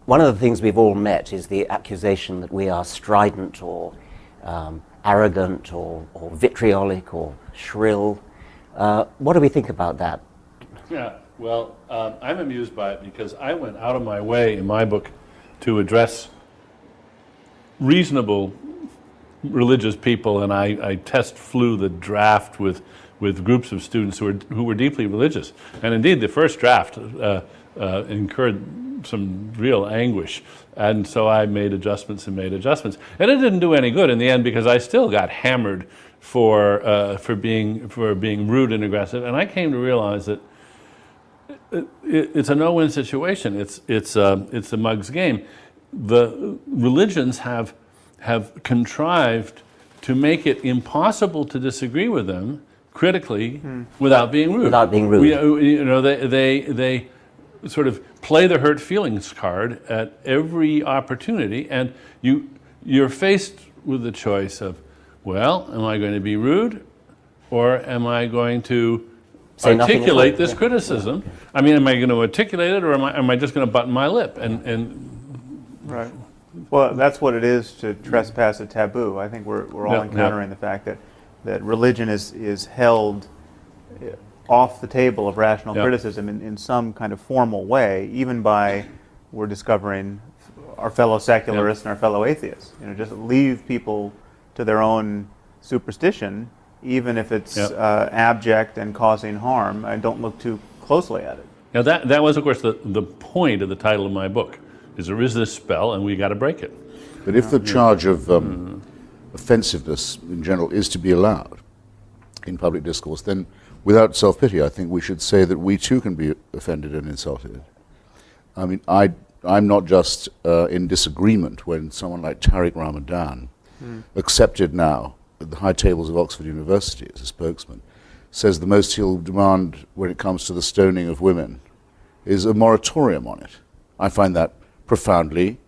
one of the things we've all met is the accusation that we are strident or arrogant or vitriolic or shrill. What do we think about that? Yeah, well, I'm amused by it because I went out of my way in my book to address reasonable religious people, and I flew the draft with groups of students who were deeply religious. And indeed, the first draft incurred some real anguish. And so I made adjustments. And it didn't do any good in the end because I still got hammered for being rude and aggressive. And I came to realize that it's a no-win situation. It's a mug's game. The religions have contrived to make it impossible to disagree with them critically without being rude. Without being rude. They sort of play the hurt feelings card at every opportunity, and you're faced with the choice of, well, am I going to be rude, or am I going to articulate this criticism? Yeah. I mean, am I going to articulate it, or am I just going to button my lip? Right. Well, that's what it is to trespass a taboo. I think we're all encountering the fact that religion is held off the table of rational criticism in some kind of formal way, even by, we're discovering, our fellow secularists and our fellow atheists. Just leave people to their own superstition, even if it's abject and causing harm, and don't look too closely at it. Now that was, of course, the point of the title of my book, is there is this spell and we got to break it. But if the charge of offensiveness in general is to be allowed in public discourse, then without self-pity, I think we should say that we too can be offended and insulted. I mean, I'm not just in disagreement when someone like Tariq Ramadan, accepted now at the high tables of Oxford University as a spokesman, says the most he'll demand when it comes to the stoning of women is a moratorium on it. I find that profoundly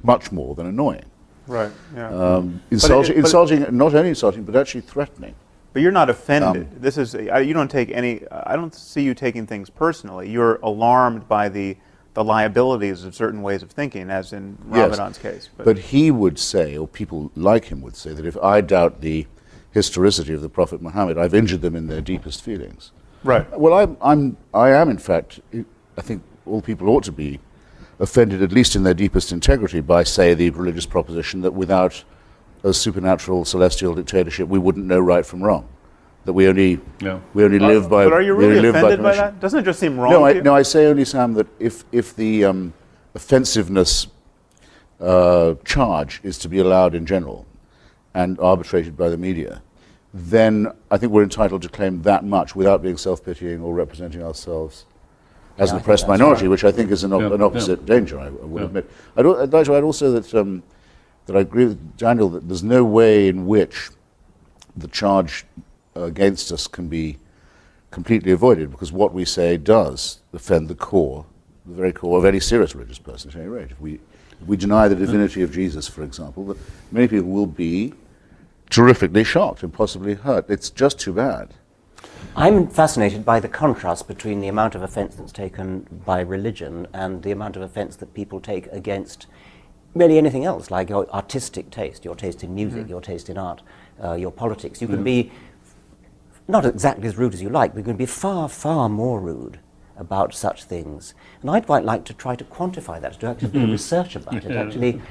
much more than annoying. Right, yeah. Insulting, not only insulting, but actually threatening. But you're not offended. This is, you don't take any, I don't see you taking things personally. You're alarmed by the liabilities of certain ways of thinking, as in Ramadan's case. But he would say, or people like him would say, that if I doubt the historicity of the Prophet Muhammad, I've injured them in their deepest feelings. Right. Well, I am, in fact, I think all people ought to be offended, at least in their deepest integrity, by, say, the religious proposition that without a supernatural celestial dictatorship, we wouldn't know right from wrong. That we only live by. But are you really offended by that? Doesn't it just seem wrong? No, I say only, Sam, that if the offensiveness charge is to be allowed in general and arbitrated by the media, then I think we're entitled to claim that much without being self-pitying or representing ourselves as an oppressed minority, which I think is an opposite danger, I would admit. I'd like to add also that that I agree with Daniel that there's no way in which the charge against us can be completely avoided, because what we say does offend the very core of any serious religious person at any rate. If we deny the divinity of Jesus, for example, that many people will be terrifically shocked and possibly hurt. It's just too bad. I'm fascinated by the contrast between the amount of offense that's taken by religion and the amount of offense that people take against really anything else, like your artistic taste, your taste in music, your taste in art, your politics. You can be not exactly as rude as you like, but you can be far, far more rude about such things. And I'd quite like to try to quantify that, to actually do research about it, actually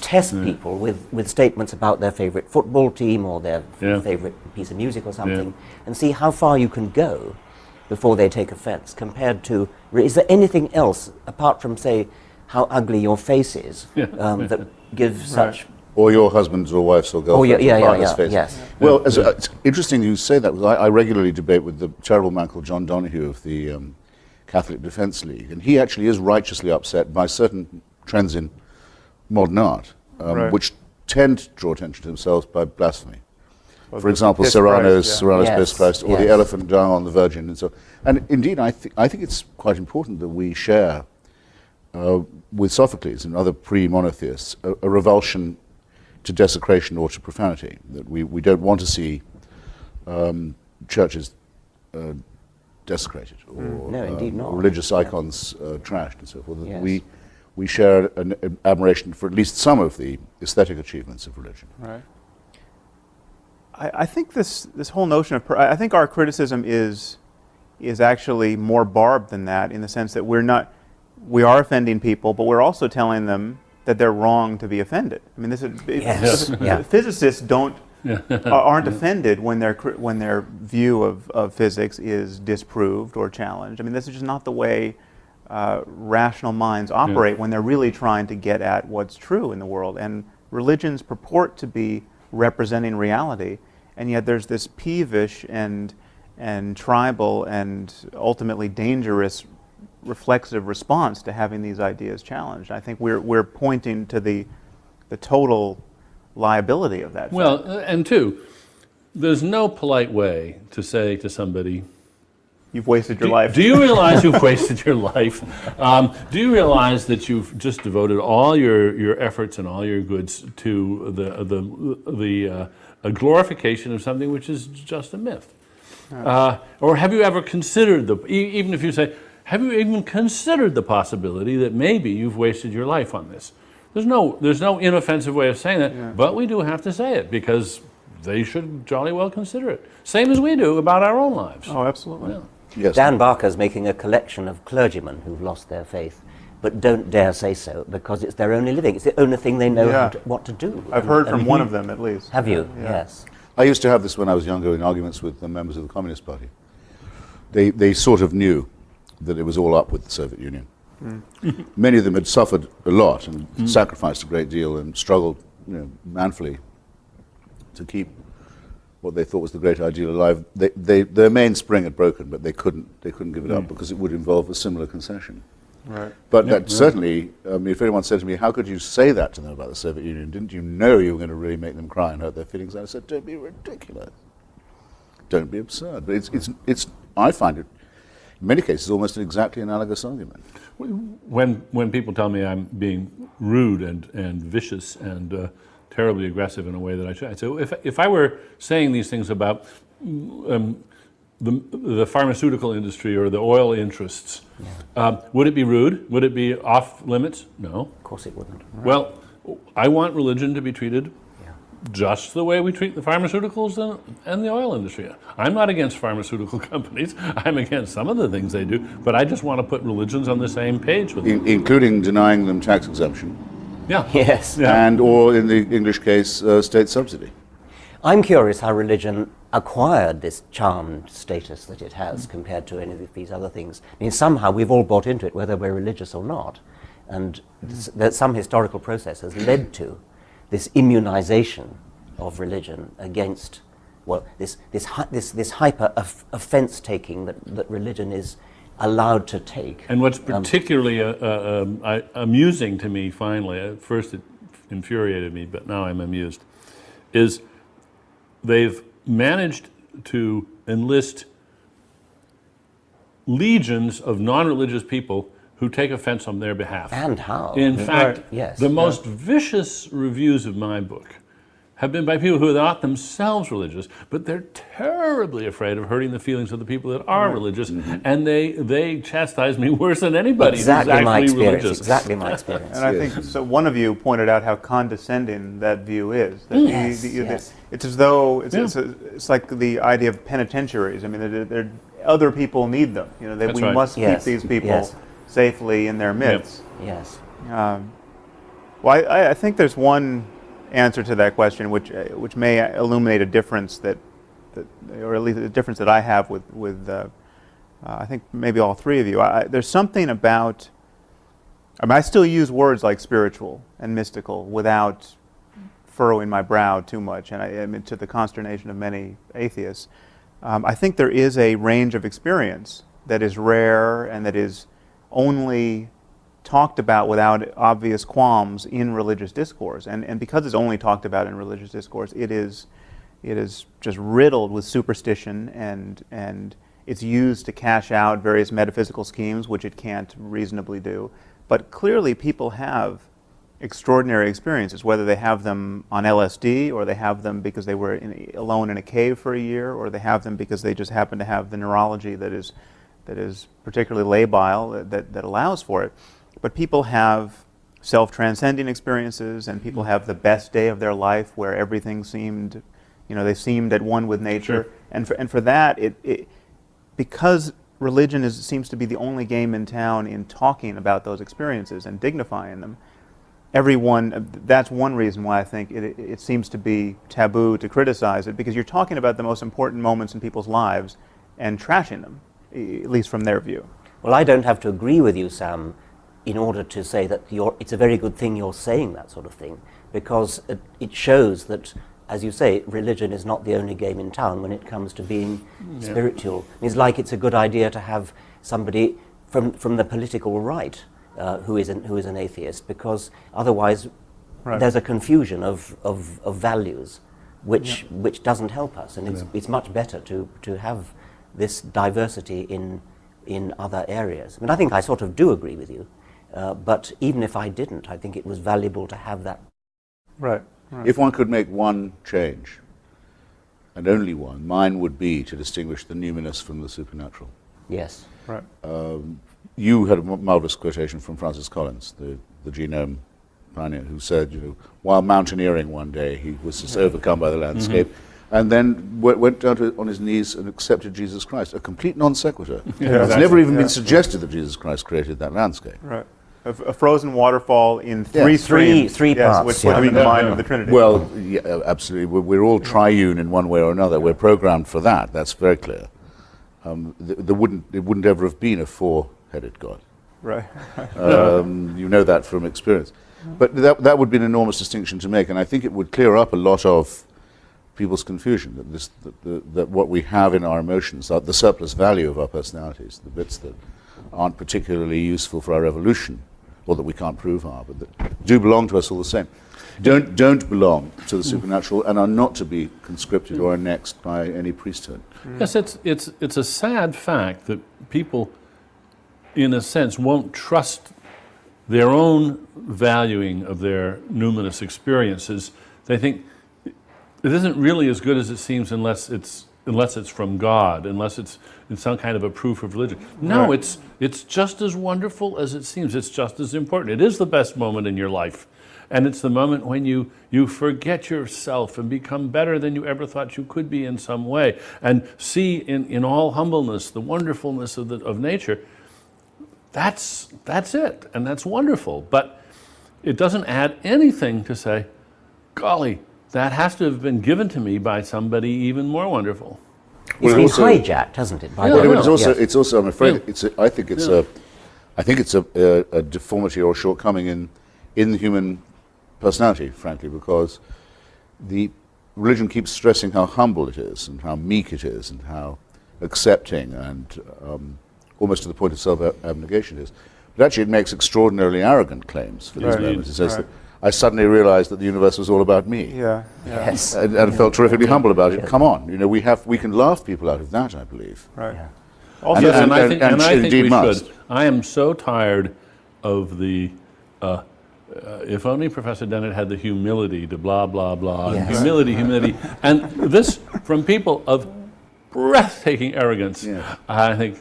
test people with statements about their favorite football team or their favorite piece of music or something, and see how far you can go before they take offense, compared to, is there anything else, apart from, say, how ugly your face is, that gives such... Or your husband's or wife's or girlfriend's or partner's face. Yes. Well, it's interesting you say that, because I regularly debate with the terrible man called John Donoghue of the Catholic Defence League, and he actually is righteously upset by certain trends in modern art, which tend to draw attention to themselves by blasphemy. Well, for example, Serrano's Piss Christ, or the elephant dung on the Virgin, and so. And indeed, I think it's quite important that we share with Sophocles and other pre-monotheists a revulsion to desecration or to profanity. That we don't want to see churches desecrated or no, indeed not. religious icons trashed and so forth. Yes. we share an admiration for at least some of the aesthetic achievements of religion. Right. I think this whole notion of I think our criticism is actually more barbed than that, in the sense that we are offending people, but we're also telling them that they're wrong to be offended. I mean, physicists aren't offended when their view of physics is disproved or challenged. I mean, this is just not the way rational minds operate when they're really trying to get at what's true in the world. And religions purport to be representing reality, and yet there's this peevish and tribal and ultimately dangerous reflexive response to having these ideas challenged. I think we're pointing to the total liability of that. Well, and two, there's no polite way to say to somebody, you've wasted your life. Do you realize you've wasted your life? Do you realize that you've just devoted all your efforts and all your goods to a glorification of something which is just a myth? Or have you ever considered even if you say, have you even considered the possibility that maybe you've wasted your life on this? There's no inoffensive way of saying that, but we do have to say it because they should jolly well consider it. Same as we do about our own lives. Oh, absolutely. Yeah. Yes. Dan Barker's making a collection of clergymen who've lost their faith, but don't dare say so because it's their only living. It's the only thing they know what to do. I've heard from one of them at least. Have you? Yeah. Yes. I used to have this when I was younger in arguments with the members of the Communist Party. They sort of knew that it was all up with the Soviet Union. Many of them had suffered a lot and sacrificed a great deal and struggled manfully to keep what they thought was the great ideal alive. Their mainspring had broken, but they couldn't give it up because it would involve a similar concession. Right. But that certainly, I mean, if anyone said to me, how could you say that to them about the Soviet Union? Didn't you know you were going to really make them cry and hurt their feelings? I said, don't be ridiculous. Don't be absurd. But it's I find it, in many cases, almost an exactly analogous argument. When people tell me I'm being rude and vicious and terribly aggressive in a way that I should, I say, if I were saying these things about the pharmaceutical industry or the oil interests, would it be rude? Would it be off limits? No. Of course it wouldn't. Right. Well, I want religion to be treated just the way we treat the pharmaceuticals and the oil industry. I'm not against pharmaceutical companies. I'm against some of the things they do, but I just want to put religions on the same page with them. Including denying them tax exemption. Yeah. Yes. Yeah. And, or in the English case, state subsidy. I'm curious how religion acquired this charmed status that it has compared to any of these other things. I mean, somehow we've all bought into it, whether we're religious or not, and that some historical process has led to this immunization of religion against, well, this hyper offense taking that religion is allowed to take. And what's particularly amusing to me, finally, at first it infuriated me, but now I'm amused, is they've managed to enlist legions of non-religious people who take offense on their behalf. And how? In fact, Yes. the most vicious reviews of my book have been by people who are not themselves religious, but they're terribly afraid of hurting the feelings of the people that are religious, and they chastise me worse than anybody Exactly who's my actually experience. religious. Exactly my experience. And I think so. One of you pointed out how condescending that view is. That Yes. It's as though it's like the idea of penitentiaries. I mean, they're, other people need them. You know, That's we right. must keep these people safely in their midst. Yes. Well, I think there's one answer to that question, which may illuminate a difference that or at least a difference that I have with I think maybe all three of you. There's something about. I mean, I still use words like spiritual and mystical without furrowing my brow too much, and I mean, to the consternation of many atheists. I think there is a range of experience that is rare and that is only talked about without obvious qualms in religious discourse, and because it's only talked about in religious discourse, it is just riddled with superstition, and it's used to cash out various metaphysical schemes which it can't reasonably do. But clearly people have extraordinary experiences, whether they have them on LSD, or they have them because they were alone in a cave for a year, or they have them because they just happen to have the neurology that is particularly labile that allows for it. But people have self-transcending experiences, and people have the best day of their life where everything seemed, they seemed at one with nature. Sure. And for that, because religion seems to be the only game in town in talking about those experiences and dignifying them, that's one reason why I think it seems to be taboo to criticize it, because you're talking about the most important moments in people's lives and trashing them, at least from their view. Well, I don't have to agree with you, Sam, in order to say that it's a very good thing you're saying that sort of thing, because it shows that, as you say, religion is not the only game in town when it comes to being spiritual. It's like it's a good idea to have somebody from the political right who is an atheist, because otherwise there's a confusion of values which doesn't help us, and it's much better to have this diversity in other areas. I mean, I think I sort of do agree with you, but even if I didn't, I think it was valuable to have that. Right. If one could make one change, and only one, mine would be to distinguish the numinous from the supernatural. Yes. Right. You had a marvelous quotation from Francis Collins, the genome pioneer, who said, while mountaineering one day, he was just overcome by the landscape, and then went down on his knees and accepted Jesus Christ. A complete non sequitur. It's never even been suggested that Jesus Christ created that landscape. Right. A frozen waterfall in three streams. Three parts. Which put him in the mind of the Trinity. Well, yeah, absolutely. We're all triune in one way or another. We're programmed for that. That's very clear. It wouldn't ever have been a four-headed God. Right. You know that from experience. But that would be an enormous distinction to make, and I think it would clear up a lot of people's confusion, that what we have in our emotions, the surplus value of our personalities, the bits that aren't particularly useful for our evolution, or that we can't prove are, but that do belong to us all the same, don't belong to the supernatural and are not to be conscripted or annexed by any priesthood. Yes, it's a sad fact that people, in a sense, won't trust their own valuing of their numinous experiences. They think it isn't really as good as it seems unless it's from God, unless it's some kind of a proof of religion. No, it's just as wonderful as it seems. It's just as important. It is the best moment in your life. And it's the moment when you forget yourself and become better than you ever thought you could be in some way, and see in all humbleness the wonderfulness of nature. That's it, and that's wonderful. But it doesn't add anything to say, golly, that has to have been given to me by somebody even more wonderful. It's been hijacked, hasn't it? By It's also, I'm afraid, I think it's a deformity or shortcoming in the human personality, frankly, because the religion keeps stressing how humble it is and how meek it is and how accepting and almost to the point of self-abnegation it is. But actually it makes extraordinarily arrogant claims for these moments. It says that I suddenly realized that the universe was all about me. Yes. And felt terrifically humble about it. Come on, we can laugh people out of that, I believe. Right. Yeah. Also, And I think we must. should. I am so tired of the if only Professor Dennet had the humility to blah, blah, blah, and Yes. humility. And this from people of breathtaking arrogance. Yeah. I think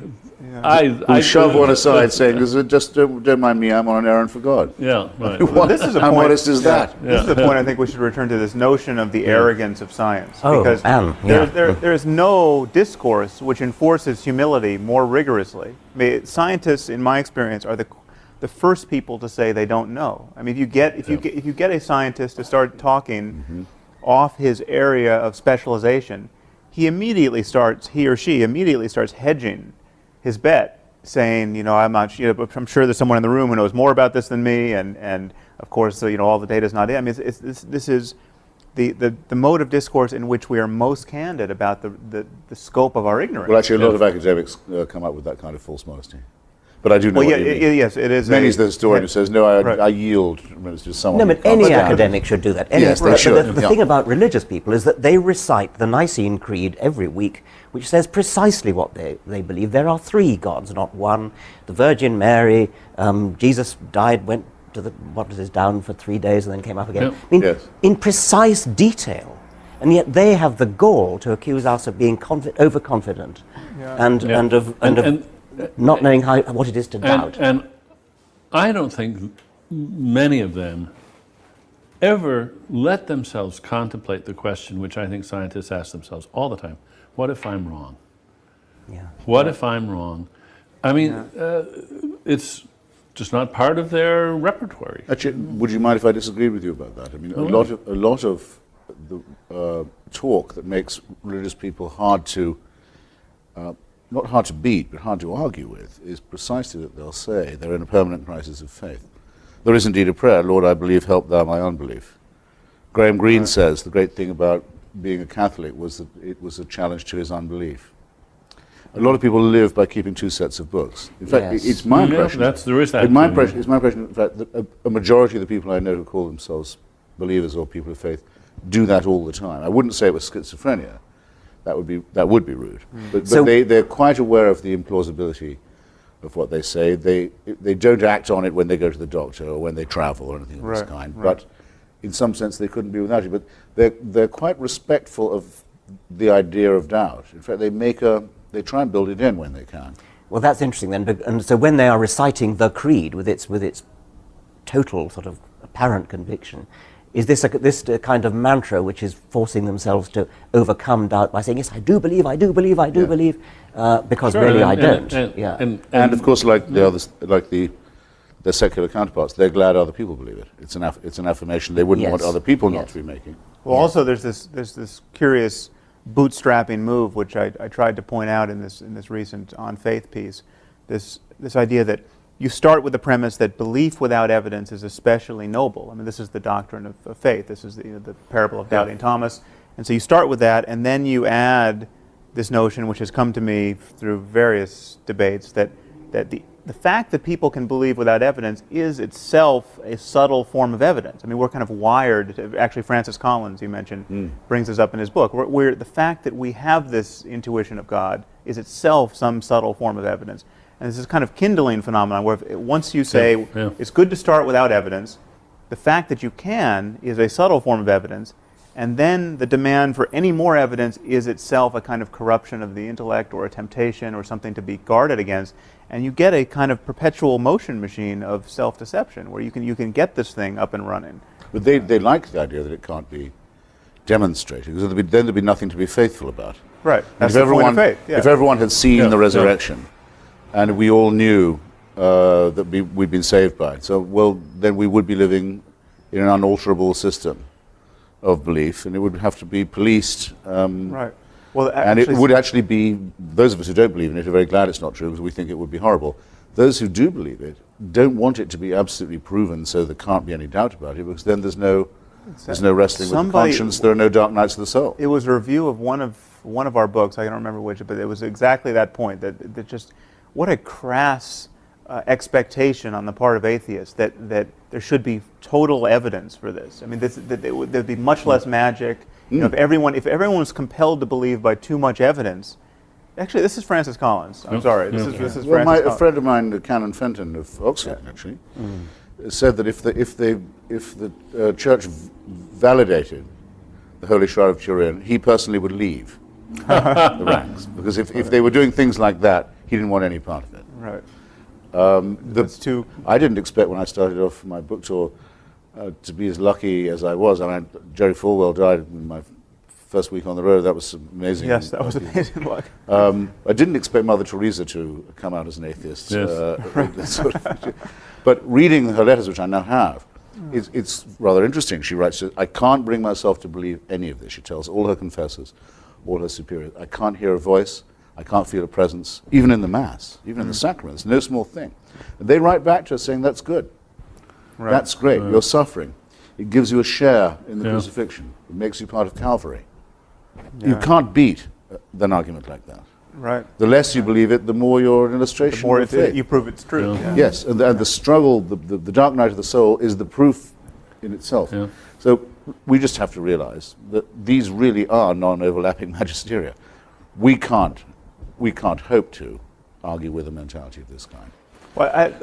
We shove one aside saying, just don't mind me, I'm on an errand for God. Yeah, right. This is a How point. modest is that? This is the point I think we should return to, this notion of the arrogance of science. Oh, because yeah. there is no discourse which enforces humility more rigorously. I mean, scientists, in my experience, are the first people to say they don't know. I mean, if you get a scientist to start talking off his area of specialization, he or she immediately starts hedging his bet, saying, I'm sure there's someone in the room who knows more about this than me, and of course, all the data's not in. I mean, this is the mode of discourse in which we are most candid about the scope of our ignorance. Well, actually, a lot of academics come up with that kind of false modesty. But I do know what you mean. Yes, it is. Many's the historian who says, no, I yield. It's just someone. No, but any academic should do that. Yes, they should. The thing about religious people is that they recite the Nicene Creed every week, which says precisely what they believe. There are three gods, not one. The Virgin Mary, Jesus died, went to down for 3 days and then came up again. Yep. I mean, in precise detail. And yet they have the gall to accuse us of being overconfident and of not knowing what it is to doubt. And I don't think many of them ever let themselves contemplate the question which I think scientists ask themselves all the time: what if I'm wrong? Yeah. What if I'm wrong? I mean, it's just not part of their repertoire. Actually, would you mind if I disagree with you about that? I mean, a lot of the talk that makes religious people hard to, not hard to beat, but hard to argue with, is precisely that they'll say they're in a permanent crisis of faith. There is indeed a prayer, Lord, I believe, help thou my unbelief. Graham Greene says the great thing about being a Catholic was that it was a challenge to his unbelief. A lot of people live by keeping two sets of books. In fact, it's my impression. There is that. It's my impression, in fact, that a majority of the people I know who call themselves believers or people of faith do that all the time. I wouldn't say it was schizophrenia. That would be rude. But they're quite aware of the implausibility of what they say. They don't act on it when they go to the doctor or when they travel or anything of this kind. But in some sense, they couldn't be without you. But they're quite respectful of the idea of doubt. In fact, they try and build it in when they can. Well, that's interesting then. And so when they are reciting the creed with its total sort of apparent conviction, is this a kind of mantra which is forcing themselves to overcome doubt by saying, yes, I do believe, I do believe, I do believe, because really I don't. And of course, like the others, like their secular counterparts, they're glad other people believe it. It's an affirmation they wouldn't want other people not to be making. Well, also there's this curious bootstrapping move, which I tried to point out in this recent On Faith piece. This idea that you start with the premise that belief without evidence is especially noble. I mean, this is the doctrine of faith. This is the parable of doubting Thomas. And so you start with that, and then you add this notion, which has come to me through various debates, that the fact that people can believe without evidence is itself a subtle form of evidence. I mean, we're kind of wired to, actually Francis Collins, you mentioned, brings this up in his book. The fact that we have this intuition of God is itself some subtle form of evidence. And this is kind of kindling phenomenon where once you say it's good to start without evidence, the fact that you can is a subtle form of evidence, and then the demand for any more evidence is itself a kind of corruption of the intellect or a temptation or something to be guarded against, and you get a kind of perpetual motion machine of self-deception where you can get this thing up and running. But they like the idea that it can't be demonstrated, because then there'd be nothing to be faithful about. Right. That's the point of faith. Yeah. If everyone had seen the resurrection, and we all knew that we'd been saved by it, then we would be living in an unalterable system of belief, and it would have to be policed. Right. Well, and it would actually be, those of us who don't believe in it are very glad it's not true, because we think it would be horrible. Those who do believe it don't want it to be absolutely proven, so there can't be any doubt about it, because then there's no wrestling with the conscience, there are no dark nights of the soul. It was a review of one of our books, I don't remember which, but it was exactly that point, that just, what a crass expectation on the part of atheists that there should be total evidence for this. I mean, there'd be much less magic. You know, if everyone was compelled to believe by too much evidence. Actually, this is Francis Collins. I'm sorry. This is Francis Collins. A friend of mine, Canon Fenton of Oxford, actually, said that if the church validated the Holy Shroud of Turin, he personally would leave the ranks, because if they were doing things like that, he didn't want any part of it. Right. I didn't expect when I started off my book tour to be as lucky as I was. I mean, Jerry Falwell died in my first week on the road. That was amazing. Yes, that was amazing luck. I didn't expect Mother Teresa to come out as an atheist. Yes. But reading her letters, which I now have, it's rather interesting. She writes, I can't bring myself to believe any of this. She tells all her confessors, all her superiors. I can't hear a voice. I can't feel a presence, even in the Mass, even in the sacraments. No small thing. And they write back to her saying, that's good. Right. That's great. You're suffering. It gives you a share in the crucifixion. It makes you part of Calvary. Yeah. You can't beat an argument like that. Right. The less you believe it, the more you're an illustration the more of faith. You prove it's true. Yeah. Yes, and the struggle, the dark night of the soul is the proof in itself. Yeah. So we just have to realize that these really are non-overlapping magisteria. We can't hope to argue with a mentality of this kind. But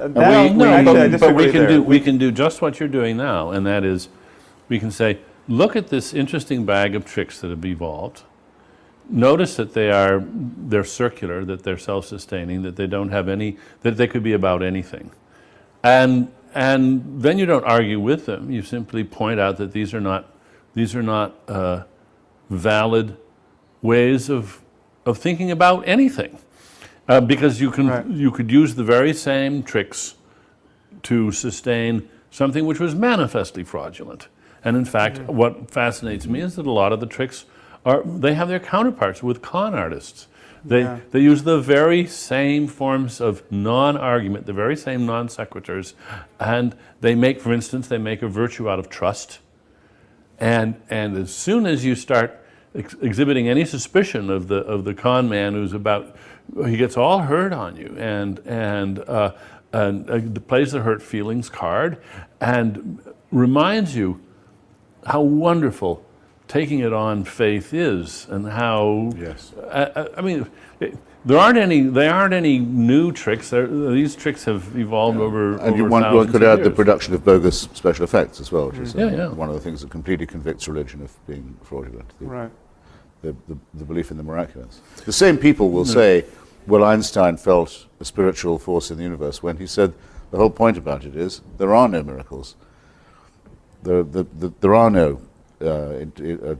we can do just what you're doing now, and that is, we can say, look at this interesting bag of tricks that have evolved. Notice that they're circular, that they're self-sustaining, that they don't have any, that they could be about anything, and and then you don't argue with them. You simply point out that these are not valid ways of thinking about anything, because you could use the very same tricks to sustain something which was manifestly fraudulent. And in fact, what fascinates me is that a lot of the tricks they have their counterparts with con artists. They use the very same forms of non-argument, the very same non sequiturs, and they make, for instance, they make a virtue out of trust. And as soon as you start exhibiting any suspicion of the con man he gets all hurt on you and plays the hurt feelings card and reminds you how wonderful taking it on faith is, and how I mean, there aren't any new tricks. These tricks have evolved over. And one could add the production of bogus special effects as well, which is one of the things that completely convicts religion of being fraudulent. The belief in the miraculous. The same people will say, well, Einstein felt a spiritual force in the universe, when he said the whole point about it is there are no miracles. There are no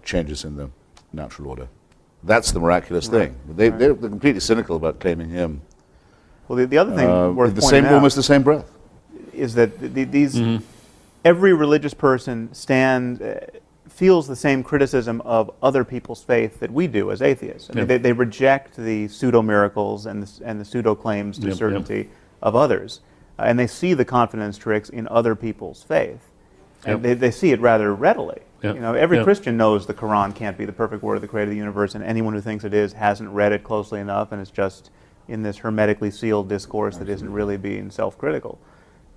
changes in the natural order. That's the miraculous thing. They're completely cynical about claiming him. Well, the other thing worth pointing out, almost the same breath, is that every religious person feels the same criticism of other people's faith that we do as atheists. I mean, they reject the pseudo miracles and the pseudo claims to certainty of others, and they see the confidence tricks in other people's faith, and they see it rather readily. You know, every Christian knows the Quran can't be the perfect word of the Creator of the universe, and anyone who thinks it is hasn't read it closely enough, and it's just in this hermetically sealed discourse that isn't really being self-critical.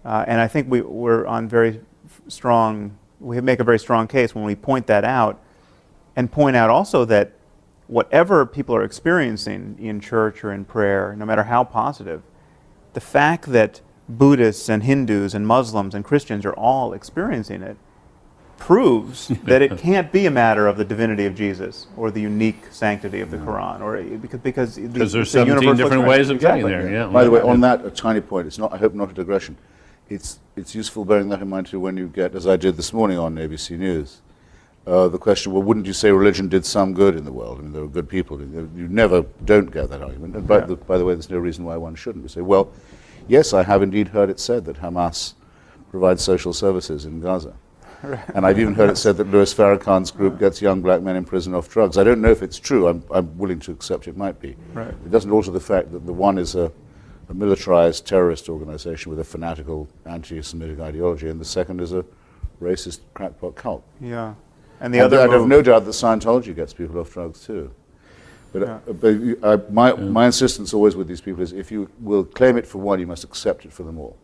And I think we're on very strong. We make a very strong case when we point that out, and point out also that whatever people are experiencing in church or in prayer, no matter how positive, the fact that Buddhists and Hindus and Muslims and Christians are all experiencing it proves that it can't be a matter of the divinity of Jesus or the unique sanctity of the Quran, or because there's 17 different ways of getting there. Yeah. By the way, on that, a tiny point. It's not. I hope not a digression. It's useful bearing that in mind too when you get, as I did this morning on ABC News, the question, well, wouldn't you say religion did some good in the world? I mean, there are good people. You never don't get that argument. And by the way, there's no reason why one shouldn't. We say, well, yes, I have indeed heard it said that Hamas provides social services in Gaza. And I've even heard it said that Louis Farrakhan's group gets young black men in prison off drugs. I don't know if it's true. I'm willing to accept it might be. It doesn't alter the fact that the one is a militarized terrorist organization with a fanatical anti-Semitic ideology, and the second is a racist crackpot cult. Yeah. And the other I have no doubt that Scientology gets people off drugs too. But my insistence always with these people is, if you will claim it for one, you must accept it for them all.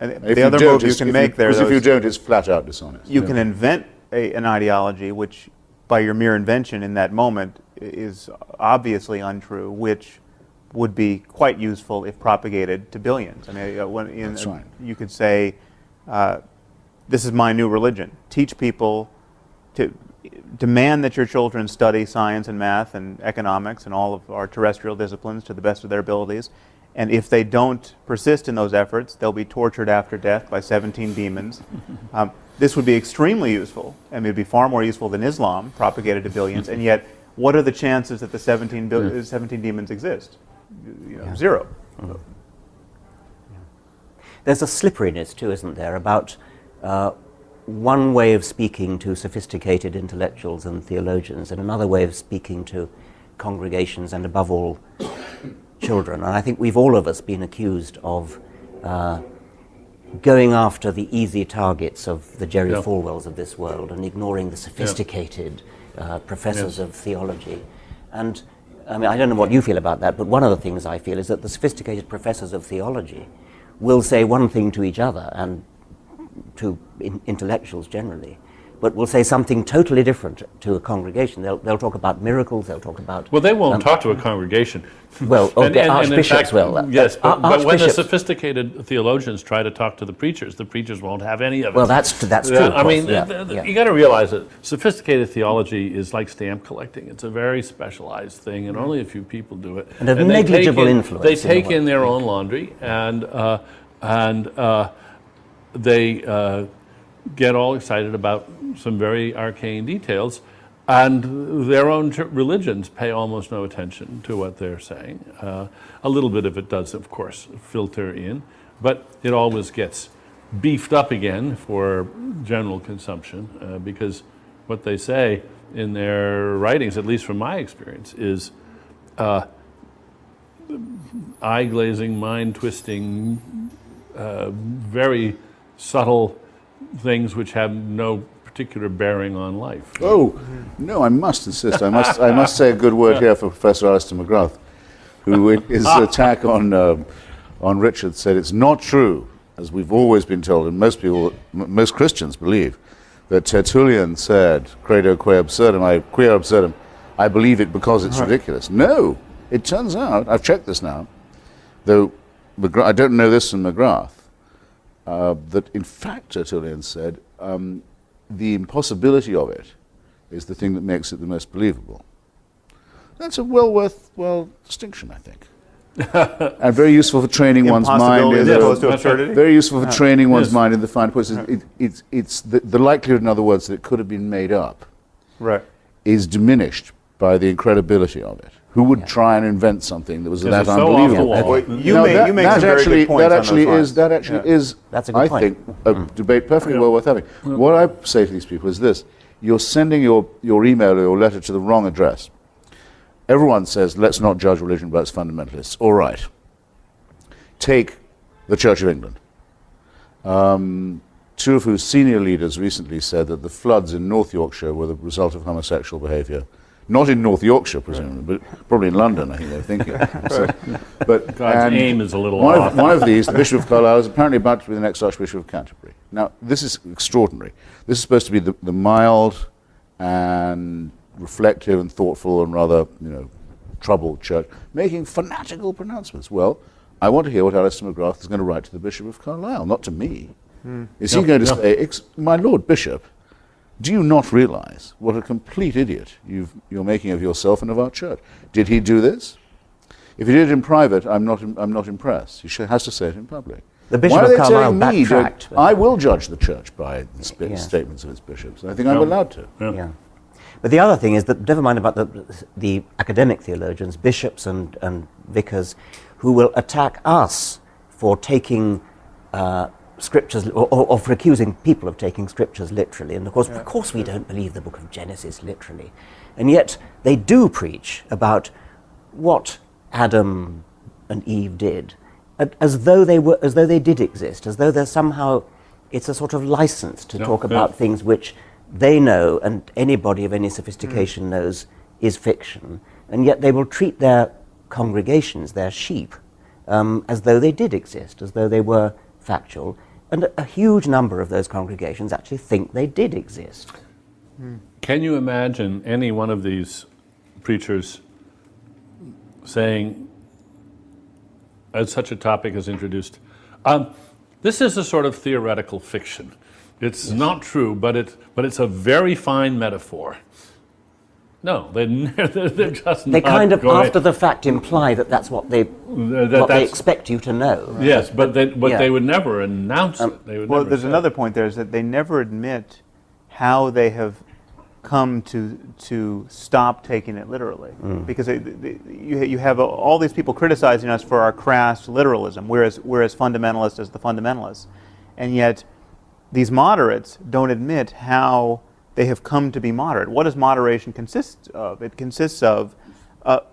And the other move you can make there, because if you don't, it's flat out dishonest. You can invent an ideology which, by your mere invention in that moment, is obviously untrue, which would be quite useful if propagated to billions. I mean, That's right. You could say, this is my new religion. Teach people to demand that your children study science and math and economics and all of our terrestrial disciplines to the best of their abilities. And if they don't persist in those efforts, they'll be tortured after death by 17 demons. This would be extremely useful, and it would be far more useful than Islam, propagated to billions. And yet, what are the chances that the 17 demons exist? Zero. There's a slipperiness too, isn't there, about one way of speaking to sophisticated intellectuals and theologians, and another way of speaking to congregations, and above all, children. And I think we've all of us been accused of going after the easy targets of the Jerry Falwells of this world and ignoring the sophisticated professors of theology. And I mean, I don't know what you feel about that, but one of the things I feel is that the sophisticated professors of theology will say one thing to each other and to intellectuals generally, but will say something totally different to a congregation. They'll talk about miracles, they'll talk about... Well, they won't talk to a congregation. Well, archbishops will. Yes, but when the sophisticated theologians try to talk to the preachers won't have any of it. Well, that's true. I mean, you got to realize that sophisticated theology is like stamp collecting. It's a very specialized thing, and only a few people do it. And a negligible influence. They take in their own laundry, and they get all excited about some very arcane details, and their own religions pay almost no attention to what they're saying. A little bit of it does, of course, filter in, but it always gets beefed up again for general consumption, because what they say in their writings, at least from my experience, is eye-glazing, mind-twisting, very subtle things which have no particular bearing on life. Oh, no, I must insist. I must say a good word here for Professor Alistair McGrath, who in his attack on Richard said it's not true, as we've always been told, and most Christians believe, that Tertullian said, credo quia absurdum, I believe it because it's ridiculous. No, it turns out, I've checked this now, though I don't know this from McGrath, that in fact Tertullian said, the impossibility of it is the thing that makes it the most believable. That's a well distinction, I think. And very useful for training one's mind. As opposed to absurdity? Very useful for training one's mind in the fine points. It's the likelihood, in other words, that it could have been made up, Right. is diminished by the incredibility of it. Who would try and invent something that was that it's so unbelievable? off the wall. Well, you make some very good points that actually is That's a good I point. think a debate perfectly well worth having. What I say to these people is this: you're sending your email or your letter to the wrong address. Everyone says, let's not judge religion by its fundamentalists. All right. Take the Church of England. Two of whose senior leaders recently said that the floods in North Yorkshire were the result of homosexual behaviour. Not in North Yorkshire, presumably, but probably in London, I think they were thinking. But God's aim is a little one off. one of these, the Bishop of Carlisle, is apparently about to be the next Archbishop of Canterbury. Now, this is extraordinary. This is supposed to be the mild and reflective and thoughtful and rather, troubled church, making fanatical pronouncements. Well, I want to hear what Alistair McGrath is going to write to the Bishop of Carlisle, not to me. Is he going to say, my Lord Bishop, do you not realize what a complete idiot you're making of yourself and of our church? Did he do this? If he did it in private, I'm not impressed. He has to say it in public. The Bishop Why are of they Carlisle telling me backtracked. I will judge the church by the statements of its bishops, and I think I'm allowed to. Yeah. But the other thing is that, never mind about the academic theologians, bishops and vicars, who will attack us for taking scriptures, or for accusing people of taking scriptures literally. And of course we don't believe the book of Genesis literally. And yet they do preach about what Adam and Eve did, as though they did exist, as though they're somehow, it's a sort of license to talk about things which they know, and anybody of any sophistication knows, is fiction. And yet they will treat their congregations, their sheep, as though they did exist, as though they were factual. And a huge number of those congregations actually think they did exist. Can you imagine any one of these preachers saying, as such a topic is introduced, this is a sort of theoretical fiction. It's not true, but it's a very fine metaphor. No, they're just They not kind of, going. after the fact, imply that that's what they expect you to know. Yes, but they would never announce it. They would Well, never there's say another it. point there, is that they never admit how they have come to stop taking it literally. Because you have all these people criticizing us for our crass literalism, we're as fundamentalist as the fundamentalists. And yet these moderates don't admit how they have come to be moderate. What does moderation consist of? It consists of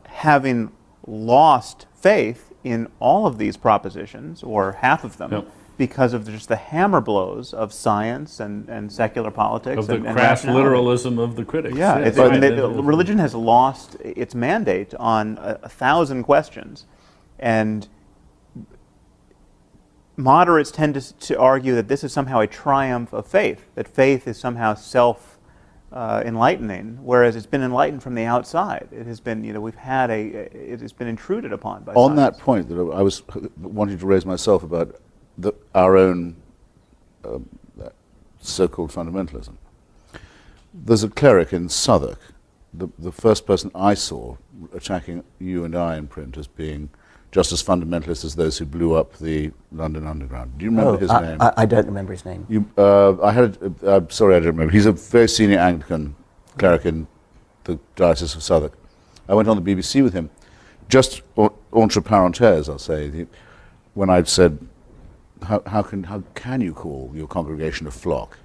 having lost faith in all of these propositions, or half of them, because of just the hammer blows of science and secular politics. Of the and crass rationality. literalism of the critics. Yeah, Yes. religion has lost its mandate on 1,000 questions, and moderates tend to argue that this is somehow a triumph of faith, that faith is somehow self-enlightening, whereas it's been enlightened from the outside. It has been, it has been intruded upon by On science. that point that I was wanting to raise myself about our own so-called fundamentalism. There's a cleric in Southwark, the first person I saw attacking you and I in print as being just as fundamentalist as those who blew up the London Underground. Do you remember his name? I don't remember his name. Sorry, I don't remember. He's a very senior Anglican cleric in the Diocese of Southwark. I went on the BBC with him. Just entre parenthèses, I'll say, when I'd said, how can you call your congregation a flock?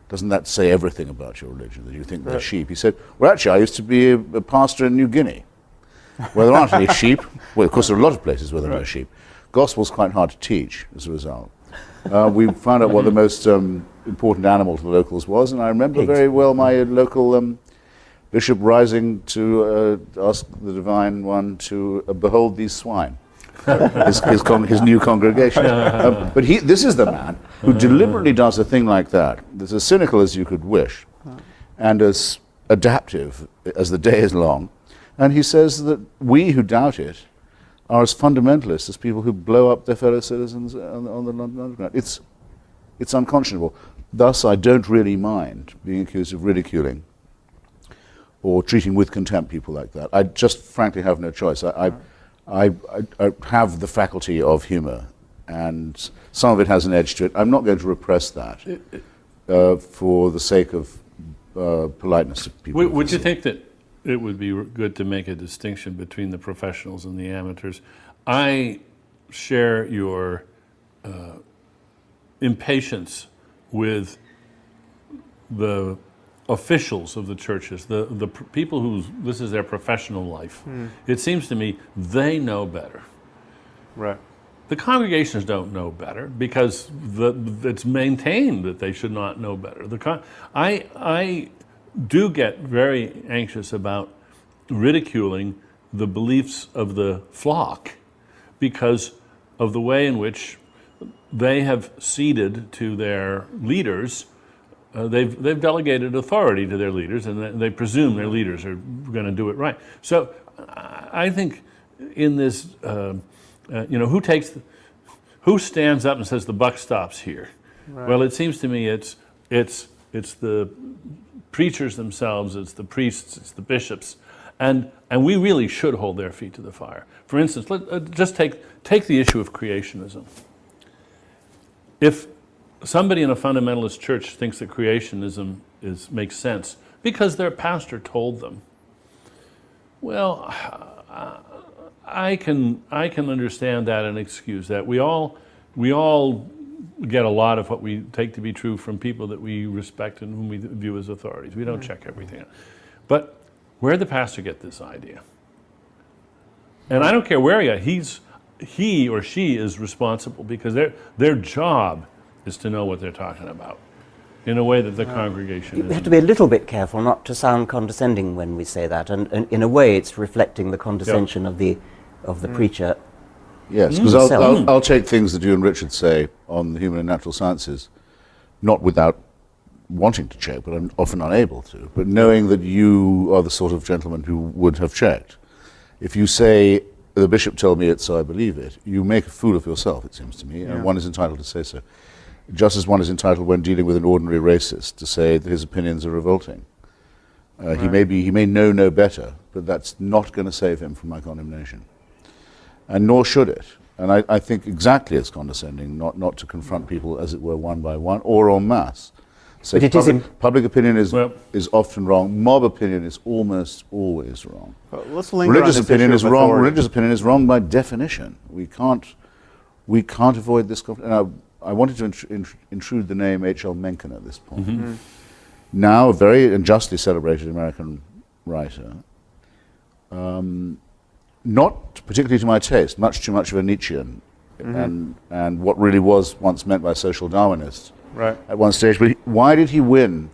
Doesn't that say everything about your religion, that you think they're sheep? He said, well, actually, I used to be a pastor in New Guinea, where there aren't any sheep. Well, of course, there are a lot of places where there are no sheep. Gospel's quite hard to teach as a result. We found out what the most important animal to the locals was, and I remember very well my local bishop rising to ask the Divine One to behold these swine, his new congregation. But this is the man who deliberately does a thing like that, that's as cynical as you could wish, and as adaptive as the day is long. And he says that we who doubt it are as fundamentalists as people who blow up their fellow citizens on the London Underground. It's unconscionable. Thus, I don't really mind being accused of ridiculing or treating with contempt people like that. I just frankly have no choice. I have the faculty of humor, and some of it has an edge to it. I'm not going to repress that for the sake of politeness to people. Would you think that it would be good to make a distinction between the professionals and the amateurs? I share your impatience with the officials of the churches, the people whose this is their professional life. It seems to me they know better. Right. The congregations don't know better because it's maintained that they should not know better. I do get very anxious about ridiculing the beliefs of the flock because of the way in which they have ceded to their leaders. They've delegated authority to their leaders, and they presume their leaders are going to do it right. So I think in this, who stands up and says the buck stops here? Right. Well, it seems to me it's the preachers themselves, it's the priests, it's the bishops, and we really should hold their feet to the fire. For instance, just take the issue of creationism. If somebody in a fundamentalist church thinks that creationism makes sense because their pastor told them, well, I can understand that and excuse that. We all get a lot of what we take to be true from people that we respect and whom we view as authorities. We don't check everything out. But where did the pastor get this idea? And I don't care where he or she is responsible because their job is to know what they're talking about in a way that the congregation isn't. We have to be a little bit careful not to sound condescending when we say that, and in a way it's reflecting the condescension of the preacher. Yes, because I'll take things that you and Richard say on the human and natural sciences, not without wanting to check, but I'm often unable to, but knowing that you are the sort of gentleman who would have checked. If you say, the bishop told me it, so I believe it, you make a fool of yourself, it seems to me, and one is entitled to say so. Just as one is entitled when dealing with an ordinary racist to say that his opinions are revolting. Right. He may know no better, but that's not going to save him from my condemnation. And nor should it. And I think exactly it's condescending not to confront people, as it were, one by one, or en masse. So public opinion is often wrong. Mob opinion is almost always wrong. Let's linger Religious on this opinion issue is of wrong. authority. Religious opinion is wrong by definition. We can't avoid this conflict. And I wanted to intrude the name H.L. Mencken at this point. Mm-hmm. Now a very and justly celebrated American writer, not particularly to my taste, much too much of a Nietzschean, and what really was once meant by social Darwinists at one stage. But why did he win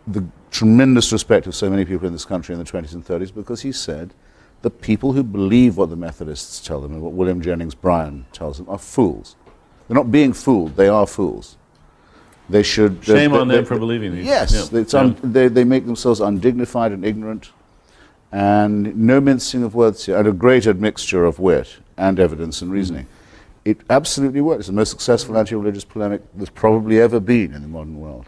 the tremendous respect of so many people in this country in the 20s and 30s? Because he said, the people who believe what the Methodists tell them and what William Jennings Bryan tells them are fools. They're not being fooled, they are fools. They should... Shame on them for believing these. Yes, they make themselves undignified and ignorant, and no mincing of words here, and a great admixture of wit and evidence and reasoning. It absolutely works. It's the most successful anti-religious polemic there's probably ever been in the modern world.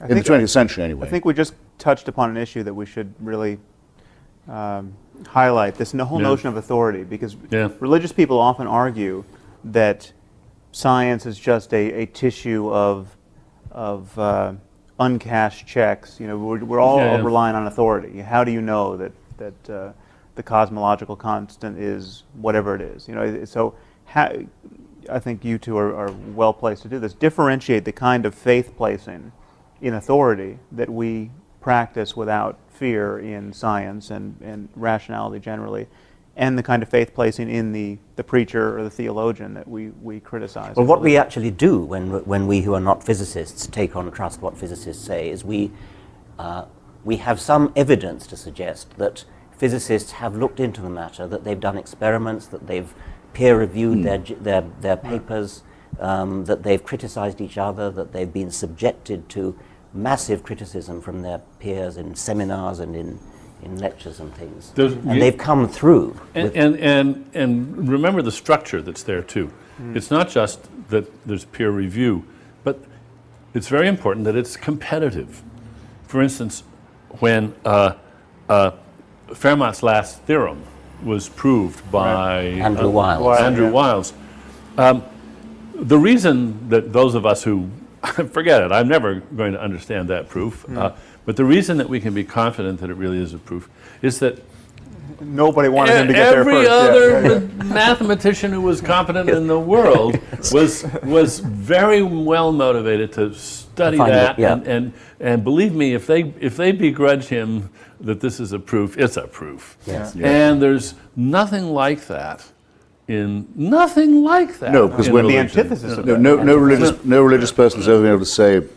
In the 20th century, anyway. I think we just touched upon an issue that we should really highlight this whole Yeah. notion of authority, because Yeah. religious people often argue that science is just a tissue of uncashed checks. You know, we're all Yeah, yeah. relying on authority. How do you know that the cosmological constant is whatever it is? You know, so I think you two are well placed to do this. Differentiate the kind of faith placing in authority that we practice without fear in science and rationality generally, and the kind of faith placing in the preacher or the theologian that we criticize. Well, what we actually do when we who are not physicists take on trust what physicists say is we have some evidence to suggest that physicists have looked into the matter, that they've done experiments, that they've peer-reviewed their papers, that they've criticized each other, that they've been subjected to massive criticism from their peers in seminars and in lectures and things. And they've come through. And remember the structure that's there too. It's not just that there's peer review, but it's very important that it's competitive. For instance, when Fermat's last theorem was proved by Andrew Wiles. Andrew Wiles. The reason that those of us who, forget it, I'm never going to understand that proof, but the reason that we can be confident that it really is a proof is that Nobody wanted him to get there every first. other mathematician who was competent in the world was very well motivated to study Find that, it, yeah. and believe me, if they begrudge him that this is a proof, it's a proof. Yes. Yeah. And there's nothing like that nothing like that. No, because in when The religion. antithesis of No, that. no religious person has ever been able to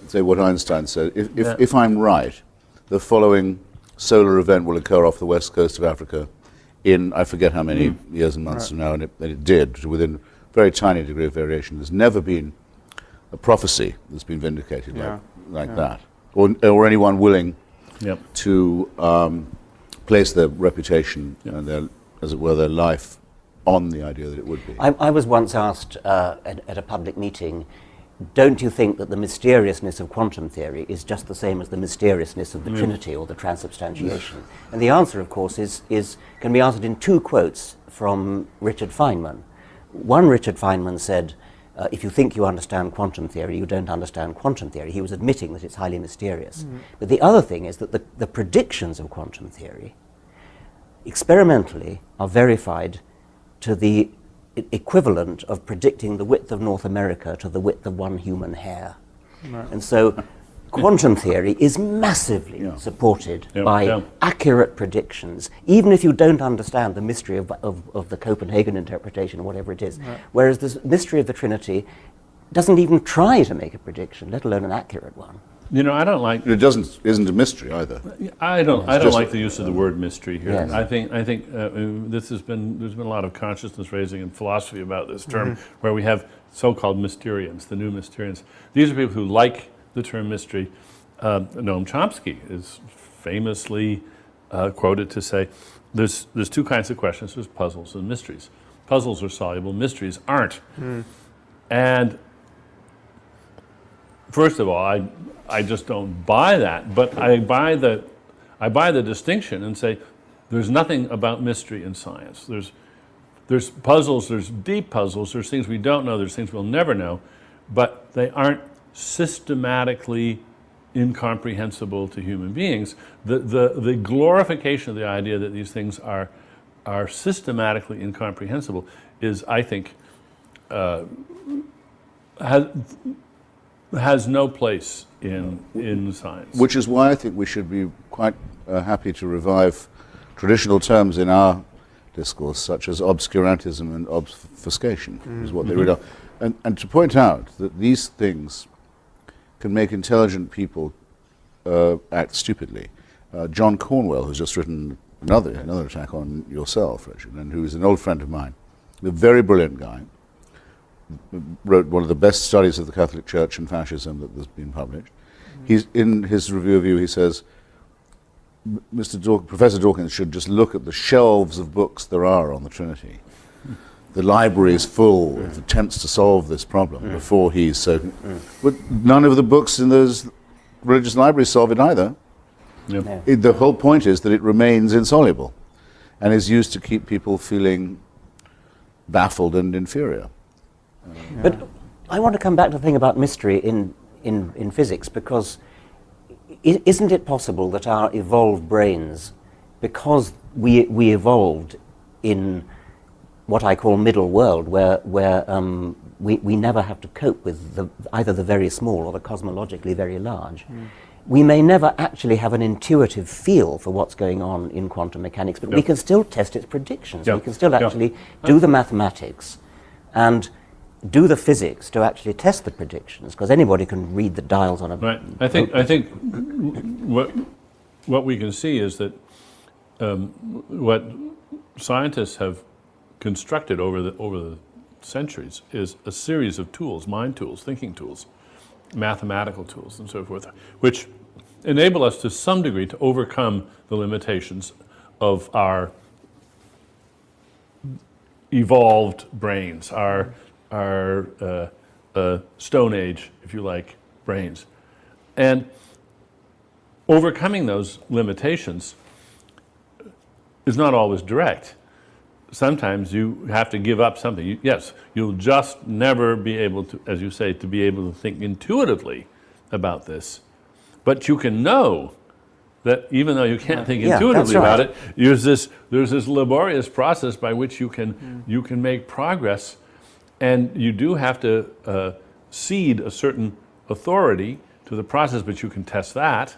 say what Einstein said. If I'm right, the following solar event will occur off the west coast of Africa in, I forget how many years and months from now, and it did, within a very tiny degree of variation. There's never been a prophecy that's been vindicated like that, or anyone willing Yep. to place their reputation and their, as it were, their life on the idea that it would be. I was once asked at a public meeting, don't you think that the mysteriousness of quantum theory is just the same as the mysteriousness of the Trinity or the transubstantiation? And the answer, of course, can be answered in two quotes from Richard Feynman. One, Richard Feynman said, if you think you understand quantum theory, you don't understand quantum theory. He was admitting that it's highly mysterious. But the other thing is that the predictions of quantum theory experimentally are verified to the equivalent of predicting the width of North America to the width of one human hair. Right. And so quantum theory is massively supported by accurate predictions, even if you don't understand the mystery of the Copenhagen interpretation or whatever it is. Right. Whereas the mystery of the Trinity doesn't even try to make a prediction, let alone an accurate one. You know, I don't like. It isn't a mystery either. I don't like the use of the word mystery here. Yes. I think there's been a lot of consciousness raising in philosophy about this term, where we have so-called Mysterians, the new Mysterians. These are people who like the term mystery. Noam Chomsky is famously quoted to say, "There's two kinds of questions: there's puzzles and mysteries. Puzzles are soluble, mysteries aren't." And first of all, I just don't buy that, but I buy the distinction and say there's nothing about mystery in science. There's puzzles, there's deep puzzles, there's things we don't know, there's things we'll never know, but they aren't systematically incomprehensible to human beings. The glorification of the idea that these things are systematically incomprehensible is, I think, has no place in science. Which is why I think we should be quite happy to revive traditional terms in our discourse, such as obscurantism and obfuscation, is what they really are. And to point out that these things can make intelligent people act stupidly. John Cornwell, who's just written another attack on yourself, Richard, and who is an old friend of mine, a very brilliant guy, wrote one of the best studies of the Catholic Church and fascism that has been published. He's in his review of you, he says, Professor Dawkins should just look at the shelves of books there are on the Trinity. The library is full of attempts to solve this problem before he's so... But none of the books in those religious libraries solve it either. Yeah. No. The whole point is that it remains insoluble and is used to keep people feeling baffled and inferior. But I want to come back to the thing about mystery in physics, because isn't it possible that our evolved brains, because we evolved in what I call middle world, where we never have to cope with either the very small or the cosmologically very large, we may never actually have an intuitive feel for what's going on in quantum mechanics, but we can still test its predictions. We can still actually do the mathematics and do the physics to actually test the predictions, because anybody can read the dials on a... Right. I think what we can see is that what scientists have constructed over the centuries is a series of tools, mind tools, thinking tools, mathematical tools, and so forth, which enable us to some degree to overcome the limitations of our evolved brains, our Stone Age, if you like, brains. And overcoming those limitations is not always direct. Sometimes you have to give up something. Yes, you'll just never be able to, as you say, to be able to think intuitively about this. But you can know that even though you can't think intuitively about it, there's this laborious process by which you can make progress, and you do have to cede a certain authority to the process, but you can test that,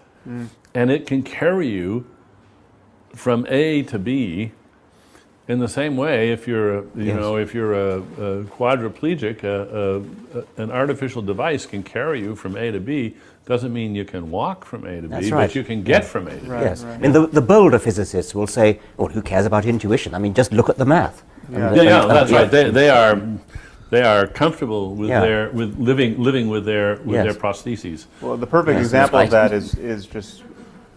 and it can carry you from A to B. In the same way, if you're if you're a quadriplegic, an artificial device can carry you from A to B. Doesn't mean you can walk from A to B, but you can get from A to B. Yes, I mean the bolder physicists will say, "Oh, who cares about intuition? I mean, just look at the math." That's right. They are comfortable with with living with their prostheses. Well, the perfect example of that is just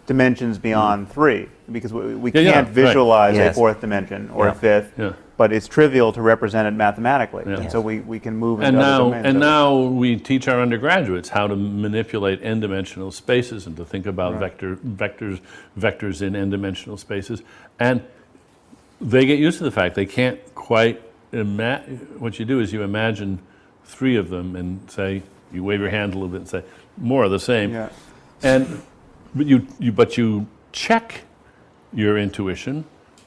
dimensions beyond 3, because we can't visualize a fourth dimension or a fifth, but it's trivial to represent it mathematically. And so we can move into other domains. And now we teach our undergraduates how to manipulate n-dimensional spaces and to think about vectors in n-dimensional spaces. And they get used to the fact they can't quite what you do is you imagine 3 of them and say, you wave your hand a little bit and say, more of the same. But you check your intuition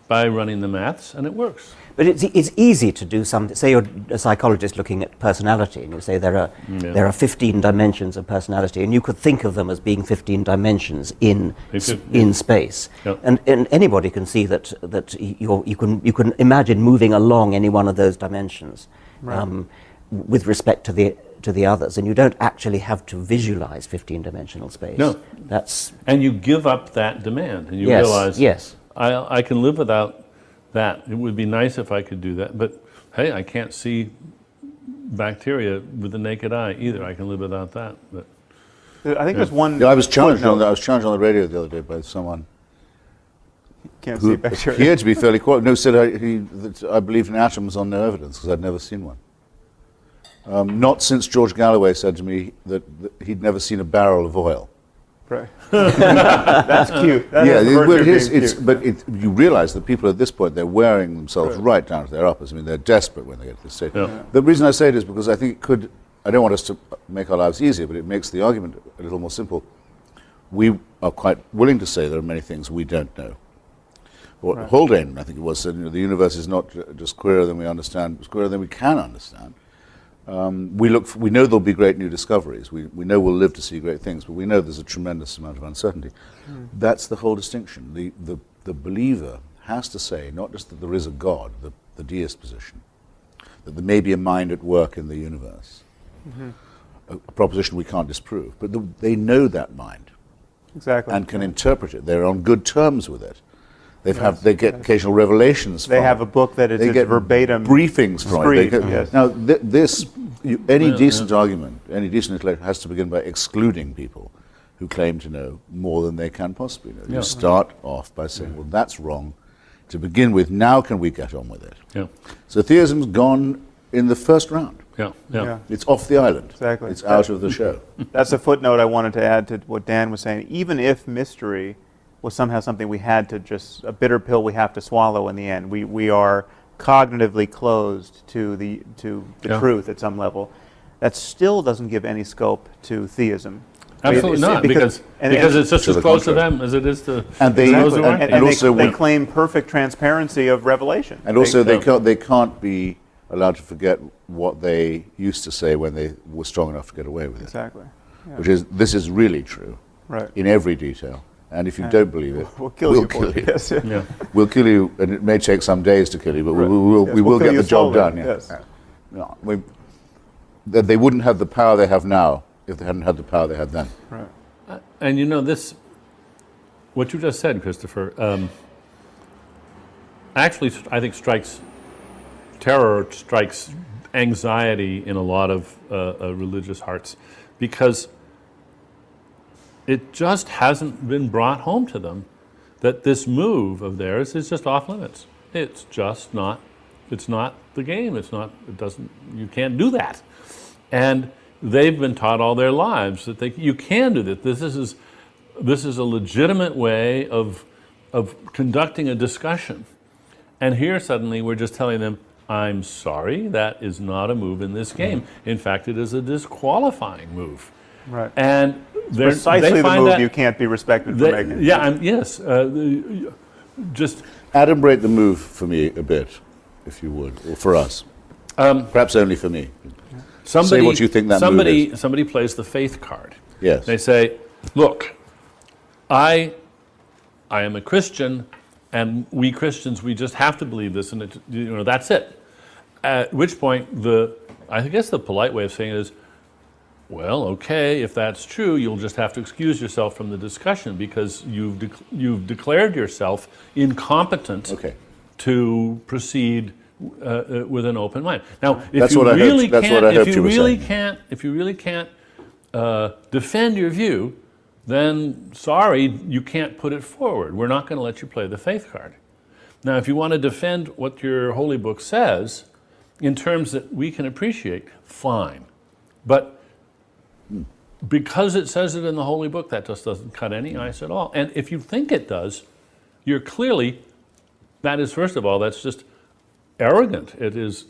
by running the maths, and it works. But it's easy to do something. Say you're a psychologist looking at personality, and you say there are 15 dimensions of personality, and you could think of them as being 15 dimensions in space. And anybody can see that you can imagine moving along any one of those dimensions with respect to the others, and you don't actually have to visualize 15-dimensional space. No, and you give up that demand, and you realize, I can live without that. It would be nice if I could do that, but hey, I can't see bacteria with the naked eye either. I can live without that. But I think there's one. I was challenged on the radio the other day by someone who appeared to be fairly qualified. No, said that I believed in atoms on no evidence because I'd never seen one. Not since George Galloway said to me that he'd never seen a barrel of oil. Right. That's cute. But you realize that people at this point, they're wearing themselves right down to their uppers. I mean, they're desperate when they get to this stage. The reason I say it is because I think it could, I don't want us to make our lives easier, but it makes the argument a little more simple. We are quite willing to say there are many things we don't know. Haldane, I think it was, said, the universe is not just queerer than we understand, it's queerer than we can understand. We know there'll be great new discoveries. We know we'll live to see great things, but we know there's a tremendous amount of uncertainty. That's the whole distinction. The believer has to say not just that there is a God, the deist position, that there may be a mind at work in the universe, a proposition we can't disprove, but they know that mind and can interpret it. They're on good terms with it. They get occasional revelations from it. They have a book that is verbatim briefings from it. Now, any decent argument, any decent intellectual has to begin by excluding people who claim to know more than they can possibly know. You start off by saying, well, that's wrong to begin with. Now can we get on with it? So theism's gone in the first round. It's off the island. It's out of the show. That's a footnote I wanted to add to what Dan was saying. Even if mystery was somehow something we had to just, a bitter pill we have to swallow in the end. We are cognitively closed to the truth at some level. That still doesn't give any scope to theism. Absolutely not, because it's just as close to them as it is to those who aren't. And also they claim perfect transparency of revelation. And also they can't be allowed to forget what they used to say when they were strong enough to get away with it. Exactly. Yeah. Which is, this is really true, right, in every detail. And if you don't believe it, we'll kill you. Yes. Yeah. We'll kill you, and it may take some days to kill you, but we will get the job done. Yeah. Yes. No, they wouldn't have the power they have now if they hadn't had the power they had then. Right. And you know, this, what you just said, Christopher, actually, I think strikes terror, strikes anxiety in a lot of religious hearts, because it just hasn't been brought home to them that this move of theirs is just off limits. It's just not, it's not the game. It's not, it doesn't, you can't do that. And they've been taught all their lives that you can do that. This is a legitimate way of conducting a discussion. And here suddenly we're just telling them, I'm sorry, that is not a move in this game. In fact, it is a disqualifying move. Right. And precisely they the find move that you can't be respected for making. Yeah, yes. Just Adumbrate the move for me a bit, if you would, or for us. Perhaps only for me. Say what you think that move is. Somebody plays the faith card. Yes. They say, look, I am a Christian, and we Christians, we just have to believe this, and that's it. At which point, I guess the polite way of saying it is, well, okay, if that's true, you'll just have to excuse yourself from the discussion because you've declared yourself incompetent to proceed with an open mind. Now, if you really can't defend your view, then sorry, you can't put it forward. We're not going to let you play the faith card. Now, if you want to defend what your holy book says in terms that we can appreciate, fine. But because it says it in the holy book, that just doesn't cut any ice at all. And if you think it does, you're clearly, that is, first of all, that's just arrogant. It is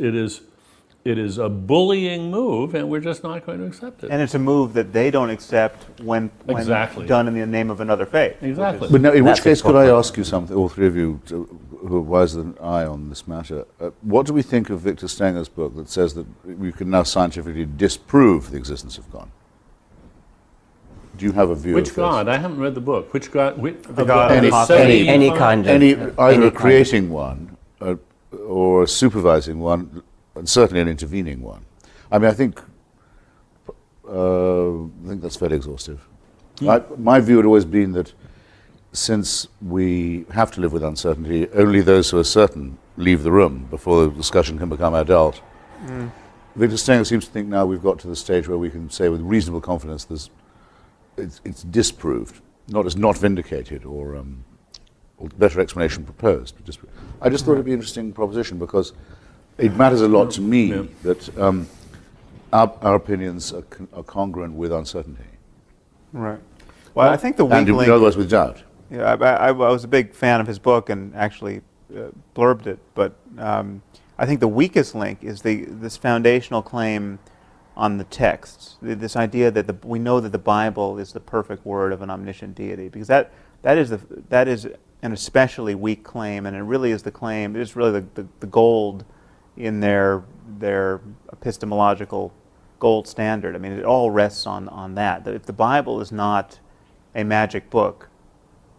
a bullying move, and we're just not going to accept it. And it's a move that they don't accept when done in the name of another faith. Exactly. But now, in which case, could I ask you something, all three of you who are wiser than I on this matter, what do we think of Victor Stenger's book that says that we can now scientifically disprove the existence of God? Do you have a view of this? Which God? I haven't read the book. Which God? The God of any kind of... Either creating one or supervising one, and certainly an intervening one. I mean, I think that's fairly exhaustive. My view had always been that since we have to live with uncertainty, only those who are certain leave the room before the discussion can become adult. Victor Stenger seems to think now we've got to the stage where we can say with reasonable confidence it's disproved, not vindicated or better explanation proposed. But I just thought it'd be an interesting proposition because it matters a lot to me that our opinions are congruent with uncertainty. Right. Well, I think the weak link... And in other words, with doubt. Yeah, I was a big fan of his book and actually blurbed it, but I think the weakest link is this foundational claim on the texts, this idea that we know that the Bible is the perfect word of an omniscient deity, because that is an especially weak claim, and it really is the claim. It is really the gold in their epistemological gold standard. I mean, it all rests on that. That if the Bible is not a magic book,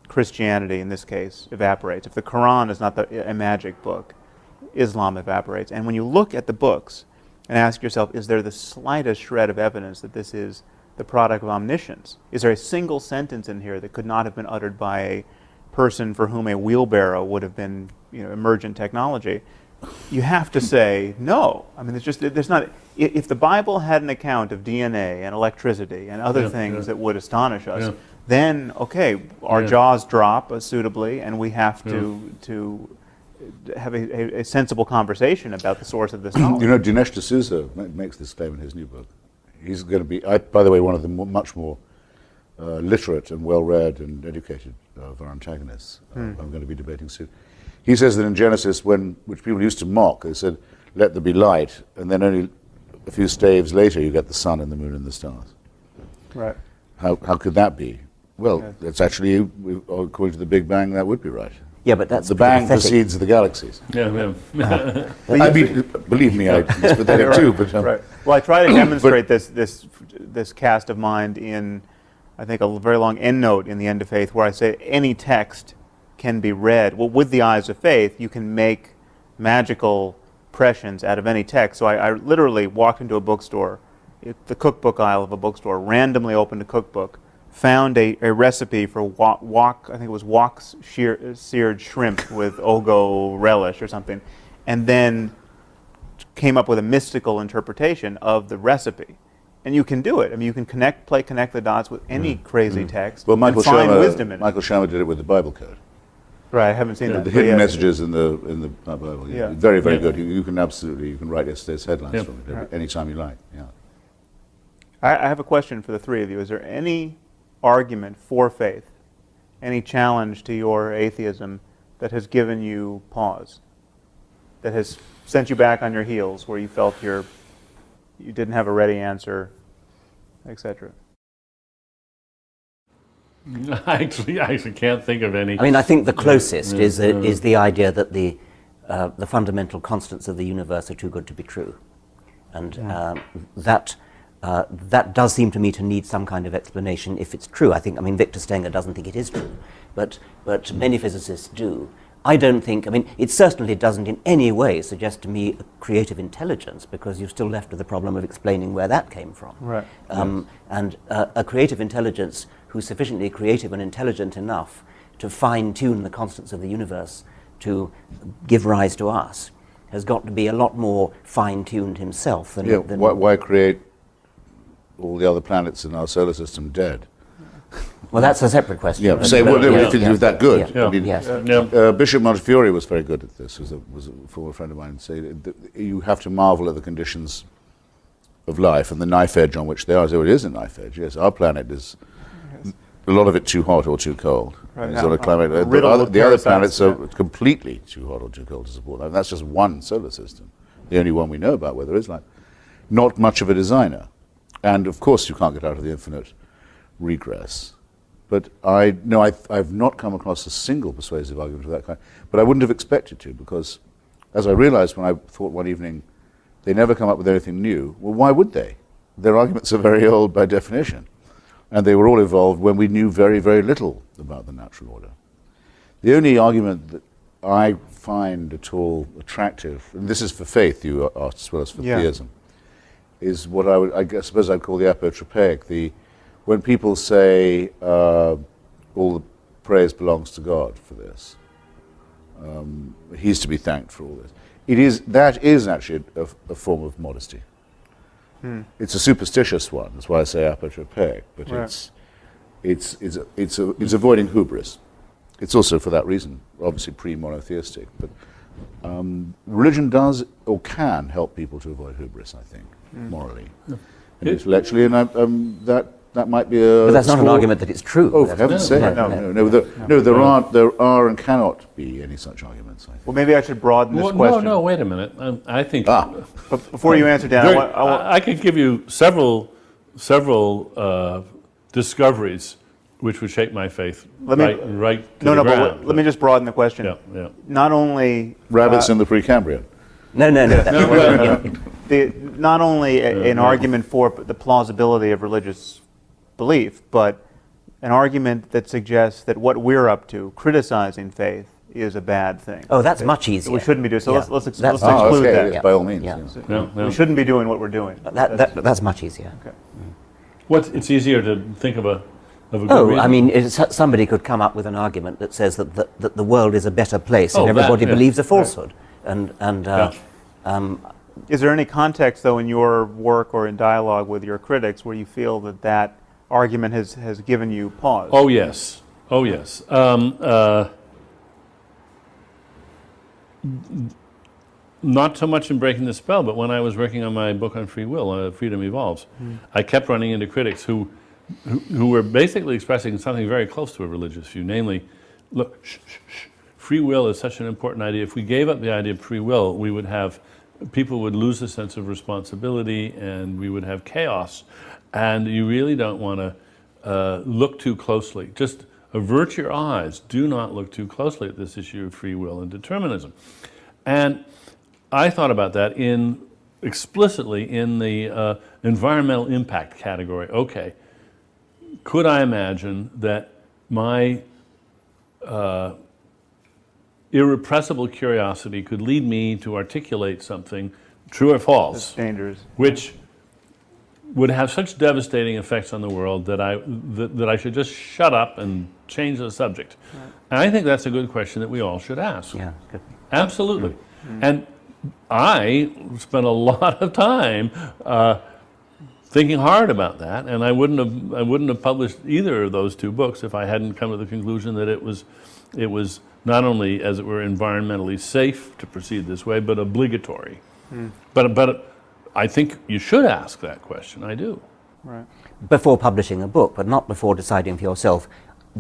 Christianity in this case evaporates. If the Quran is not a magic book, Islam evaporates. And when you look at the books and ask yourself, is there the slightest shred of evidence that this is the product of omniscience? Is there a single sentence in here that could not have been uttered by a person for whom a wheelbarrow would have been, emergent technology? You have to say no. I mean, there's not. If the Bible had an account of DNA and electricity and other things that would astonish us, then okay, our jaws drop suitably, and we have to have a sensible conversation about the source of this knowledge. Dinesh D'Souza makes this claim in his new book. He's going to be, by the way, one of the much more literate and well-read and educated of our antagonists. I'm going to be debating soon. He says that in Genesis, which people used to mock, they said, "Let there be light," and then only a few staves later you get the sun and the moon and the stars. Right. How could that be? Well, it's actually, according to the Big Bang, that would be right. Yeah, but that's The Bang pathetic. precedes the galaxies. Yeah. I mean, believe me, it's pathetic too. But Right. Well, I try to demonstrate this cast of mind in, I think, a very long endnote in The End of Faith, where I say any text can be read. Well, with the eyes of faith, you can make magical impressions out of any text. So I literally walked into a bookstore, the cookbook aisle of a bookstore, randomly opened a cookbook, found a recipe for wok, I think it was wok seared shrimp with Ogo relish or something, and then came up with a mystical interpretation of the recipe. And you can do it. I mean, you can connect the dots with any crazy text well, and find wisdom in it. Michael Shermer did it with the Bible code. Right, I haven't seen that. The but hidden yeah. messages in the Bible. Yeah. Very, very Yeah. good. You can write yesterday's headlines Yeah. from it anytime you like. Yeah. I have a question for the three of you. Is there any argument for faith, any challenge to your atheism that has given you pause, that has sent you back on your heels, where you felt you didn't have a ready answer, etc.? I actually can't think of any. I mean, I think the closest is the idea that the fundamental constants of the universe are too good to be true, and that does seem to me to need some kind of explanation if it's true. I mean, Victor Stenger doesn't think it is true, but many physicists do. I don't think, I mean, it certainly doesn't in any way suggest to me a creative intelligence, because you're still left with the problem of explaining where that came from. Right. And a creative intelligence who's sufficiently creative and intelligent enough to fine-tune the constants of the universe to give rise to us has got to be a lot more fine-tuned himself than... Why create all the other planets in our solar system dead? Well, that's a separate question. Yeah, say, well, if it was that good. Yeah. I mean, Yes. Bishop Montefiore was very good at this, was a former friend of mine, say that you have to marvel at the conditions of life and the knife edge on which they are. So it is a knife edge, yes. Our planet is, a lot of it too hot or too cold. Right. It's on a climate, the other planets are completely too hot or too cold to support life. That's just one solar system, the only one we know about where there is life. Not much of a designer. And of course you can't get out of the infinite regress. But I've not come across a single persuasive argument of that kind. But I wouldn't have expected to, because as I realized when I thought one evening, they never come up with anything new. Well, why would they? Their arguments are very old by definition. And they were all evolved when we knew very, very little about the natural order. The only argument that I find at all attractive, and this is for faith, you asked, as well as for theism, is what I suppose I'd call the apotropaic, when people say all the praise belongs to God for this, he's to be thanked for all this. That is actually a form of modesty. It's a superstitious one. That's why I say apotropaic. But Right. it's avoiding hubris. It's also for that reason, obviously pre-monotheistic. But religion does or can help people to avoid hubris, I think, morally and intellectually, and that might be a. But that's not an small- argument that it's true. Oh, for heaven's sake! No, there are and cannot be any such arguments. I think. Well, maybe I should broaden this question. No, wait a minute. I think But before you answer, Dan, I could give you several discoveries which would shake my faith right to the ground. But let me just broaden the question. Yeah. Not only Rabbits in the Precambrian. No. not only an argument for the plausibility of religious belief, but an argument that suggests that what we're up to, criticizing faith, is a bad thing. Oh, that's much easier. We shouldn't be doing. So Yeah. let's That's- exclude that. Yes, by all means. Yeah. Yes. Yeah. We shouldn't be doing what we're doing. That's much easier. Okay. It's easier to think of a good Oh, reason. I mean, somebody could come up with an argument that says that the world is a better place, and Oh, everybody that, yeah. believes a falsehood. Is there any context, though, in your work or in dialogue with your critics where you feel that argument has given you pause? Oh yes. Not so much in Breaking the Spell, but when I was working on my book on free will, Freedom Evolves, I kept running into critics who who were basically expressing something very close to a religious view, namely, look, free will is such an important idea. If we gave up the idea of free will, we would have, people would lose a sense of responsibility and we would have chaos. And you really don't want to look too closely. Just avert your eyes. Do not look too closely at this issue of free will and determinism. And I thought about that explicitly in the environmental impact category. Okay, could I imagine that my irrepressible curiosity could lead me to articulate something, true or false, It's dangerous. which would have such devastating effects on the world that I should just shut up and change the subject? Right. And I think that's a good question that we all should ask. Yeah, good. Absolutely. Mm-hmm. And I spent a lot of time thinking hard about that, and I wouldn't have published either of those two books if I hadn't come to the conclusion that it was not only, as it were, environmentally safe to proceed this way, but obligatory. But I think you should ask that question. I do. Right. Before publishing a book, but not before deciding for yourself,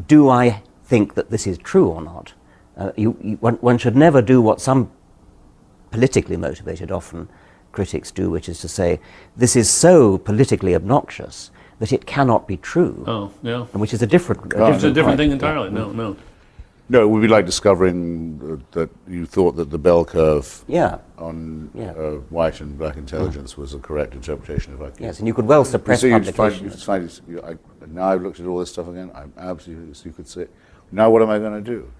do I think that this is true or not? One should never do what some politically motivated, often, critics do, which is to say, this is so politically obnoxious that it cannot be true. Oh, yeah. And which is a different It's a different point. thing entirely. No. No, it would be like discovering that you thought that the bell curve Yeah. on white and black intelligence was a correct interpretation of IQ. Yes, and you could well suppress publications. Now I've looked at all this stuff again. I'm absolutely, you could say, now what am I going to do?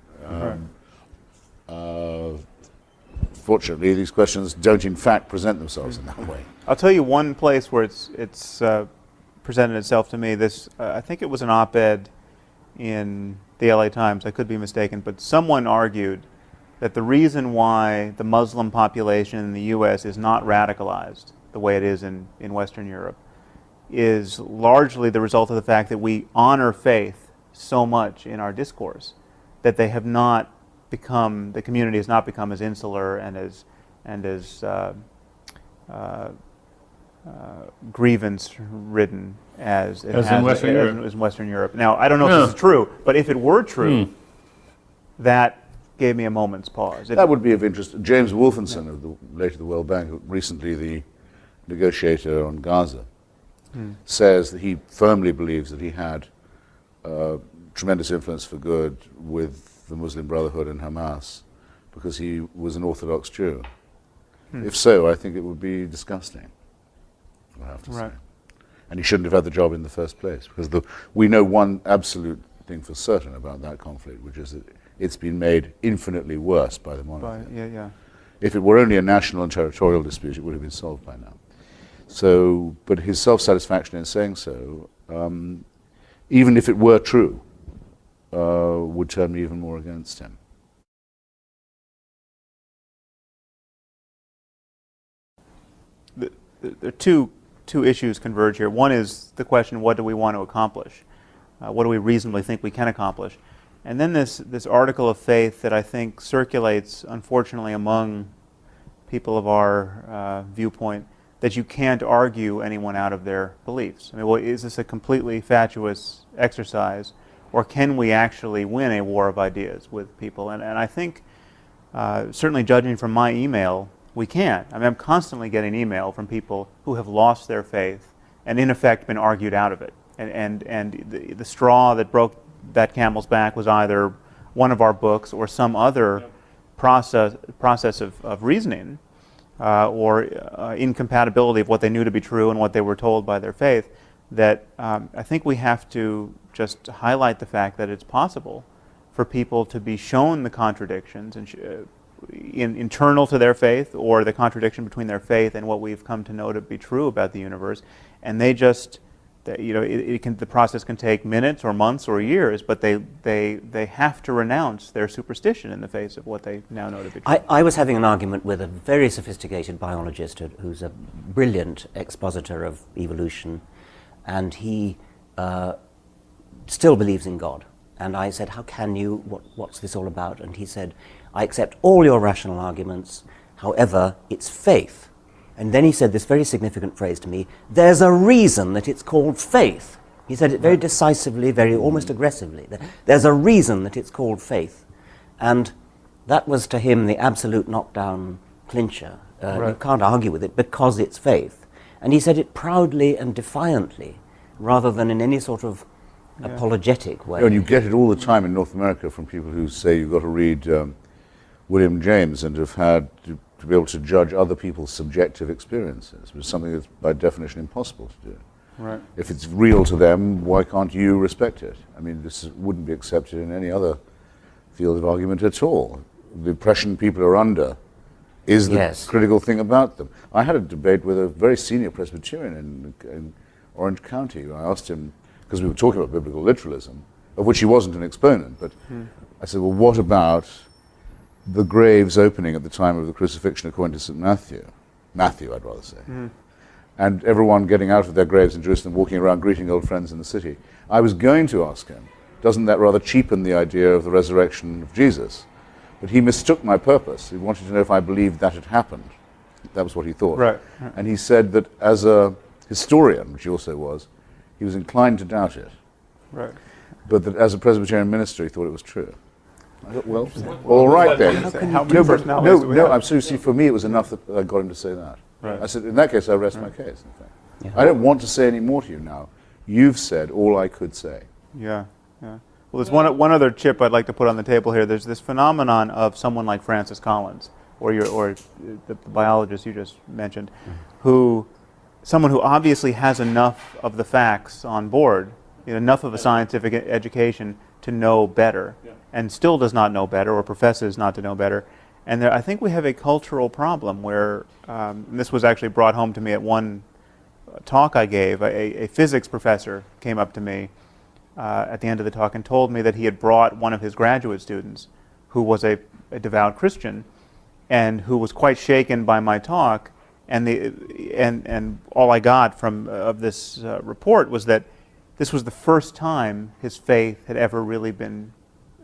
Fortunately, these questions don't in fact present themselves in that way. I'll tell you one place where it's presented itself to me. This I think it was an op-ed in the LA Times. I could be mistaken, but someone argued that the reason why the Muslim population in the U.S. is not radicalized the way it is in Western Europe is largely the result of the fact that we honor faith so much in our discourse that they have not become, the community has not become as insular and as grievance-ridden as it has in Western Europe. as in Western Europe. Now, I don't know if this is true, but if it were true, that gave me a moment's pause. That would be of interest. James Wolfenson, of the later the World Bank, recently the negotiator on Gaza, says that he firmly believes that he had tremendous influence for good with the Muslim Brotherhood and Hamas because he was an Orthodox Jew. If so, I think it would be disgusting, I have to say. And he shouldn't have had the job in the first place, because we know one absolute thing for certain about that conflict, which is that it's been made infinitely worse by the monarchy. If it were only a national and territorial dispute, it would have been solved by now. So, but his self-satisfaction in saying so, even if it were true, would turn me even more against him. There are two issues converge here. One is the question, what do we want to accomplish? What do we reasonably think we can accomplish? And then this article of faith that I think circulates, unfortunately, among people of our viewpoint, that you can't argue anyone out of their beliefs. I mean, well, is this a completely fatuous exercise, or can we actually win a war of ideas with people? And I think, certainly judging from my email, we can. I mean, I'm constantly getting email from people who have lost their faith and in effect been argued out of it. And the straw that broke that camel's back was either one of our books or some other process of reasoning or incompatibility of what they knew to be true and what they were told by their faith, that I think we have to just highlight the fact that it's possible for people to be shown the contradictions and internal to their faith, or the contradiction between their faith and what we've come to know to be true about the universe, and they just, the process can take minutes or months or years, but they have to renounce their superstition in the face of what they now know to be true. I was having an argument with a very sophisticated biologist who's a brilliant expositor of evolution, and he still believes in God. And I said, how can you, what's this all about? And he said, I accept all your rational arguments, however, it's faith. And then he said this very significant phrase to me, there's a reason that it's called faith. He said it very decisively, very almost aggressively. There's a reason that it's called faith, and that was to him the absolute knockdown clincher. You can't argue with it because it's faith. And he said it proudly and defiantly, rather than in any sort of apologetic way. And you get it all the time in North America from people who say you've got to read William James and have had to be able to judge other people's subjective experiences, which is something that's by definition impossible to do. Right. If it's real to them, why can't you respect it? I mean, this wouldn't be accepted in any other field of argument at all. The impression people are under is the critical thing about them. I had a debate with a very senior Presbyterian in Orange County. I asked him, because we were talking about biblical literalism, of which he wasn't an exponent, but I said, well, what about the graves opening at the time of the crucifixion according to St. Matthew? Matthew, I'd rather say. And everyone getting out of their graves in Jerusalem, walking around greeting old friends in the city. I was going to ask him, doesn't that rather cheapen the idea of the resurrection of Jesus? But he mistook my purpose. He wanted to know if I believed that had happened. That was what he thought. Right. And he said that as a historian, which he also was, he was inclined to doubt it. Right. But that as a Presbyterian minister, he thought it was true. I thought, well, all right then. How many personalities do we have? I'm seriously, for me, it was enough that I got him to say that. Right. I said, in that case, I rest my case, in fact. I don't want to say any more to you now. You've said all I could say. Yeah, yeah. Well, there's one other chip I'd like to put on the table here. There's this phenomenon of someone like Francis Collins, or the biologist you just mentioned, someone who obviously has enough of the facts on board, enough of a scientific education to know better, and still does not know better, or professes not to know better. And I think we have a cultural problem where, and this was actually brought home to me at one talk I gave. A physics professor came up to me at the end of the talk and told me that he had brought one of his graduate students who was a devout Christian and who was quite shaken by my talk, and all I got from of this report was that this was the first time his faith had ever really been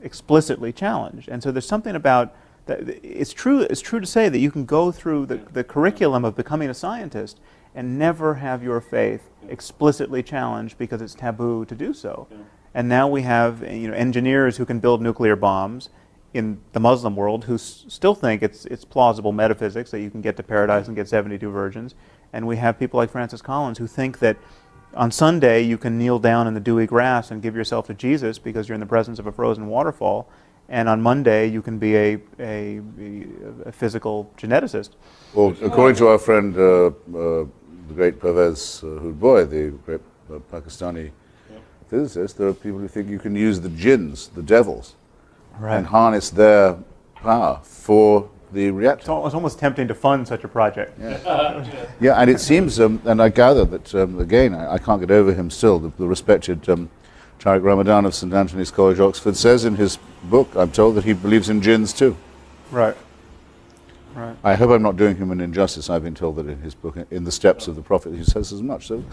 explicitly challenged. And so there's something about that. It's true to say that you can go through the curriculum of becoming a scientist and never have your faith explicitly challenged because it's taboo to do so. And now we have engineers who can build nuclear bombs in the Muslim world who still think it's plausible metaphysics that you can get to paradise and get 72 virgins. And we have people like Francis Collins who think that on Sunday you can kneel down in the dewy grass and give yourself to Jesus because you're in the presence of a frozen waterfall, and on Monday you can be a physical geneticist. Well, according to our friend, the great Pervez Hudboy, the great Pakistani physicist, there are people who think you can use the jinns, the devils, and harness their power for the reactor. It's almost tempting to fund such a project. Yeah, and it seems, and I gather that, again, I can't get over him still, the respected Tariq Ramadan of St. Anthony's College, Oxford, says in his book, I'm told, that he believes in jinns too. Right. I hope I'm not doing him an injustice. I've been told that in his book, In the Steps of the Prophet, he says as much. So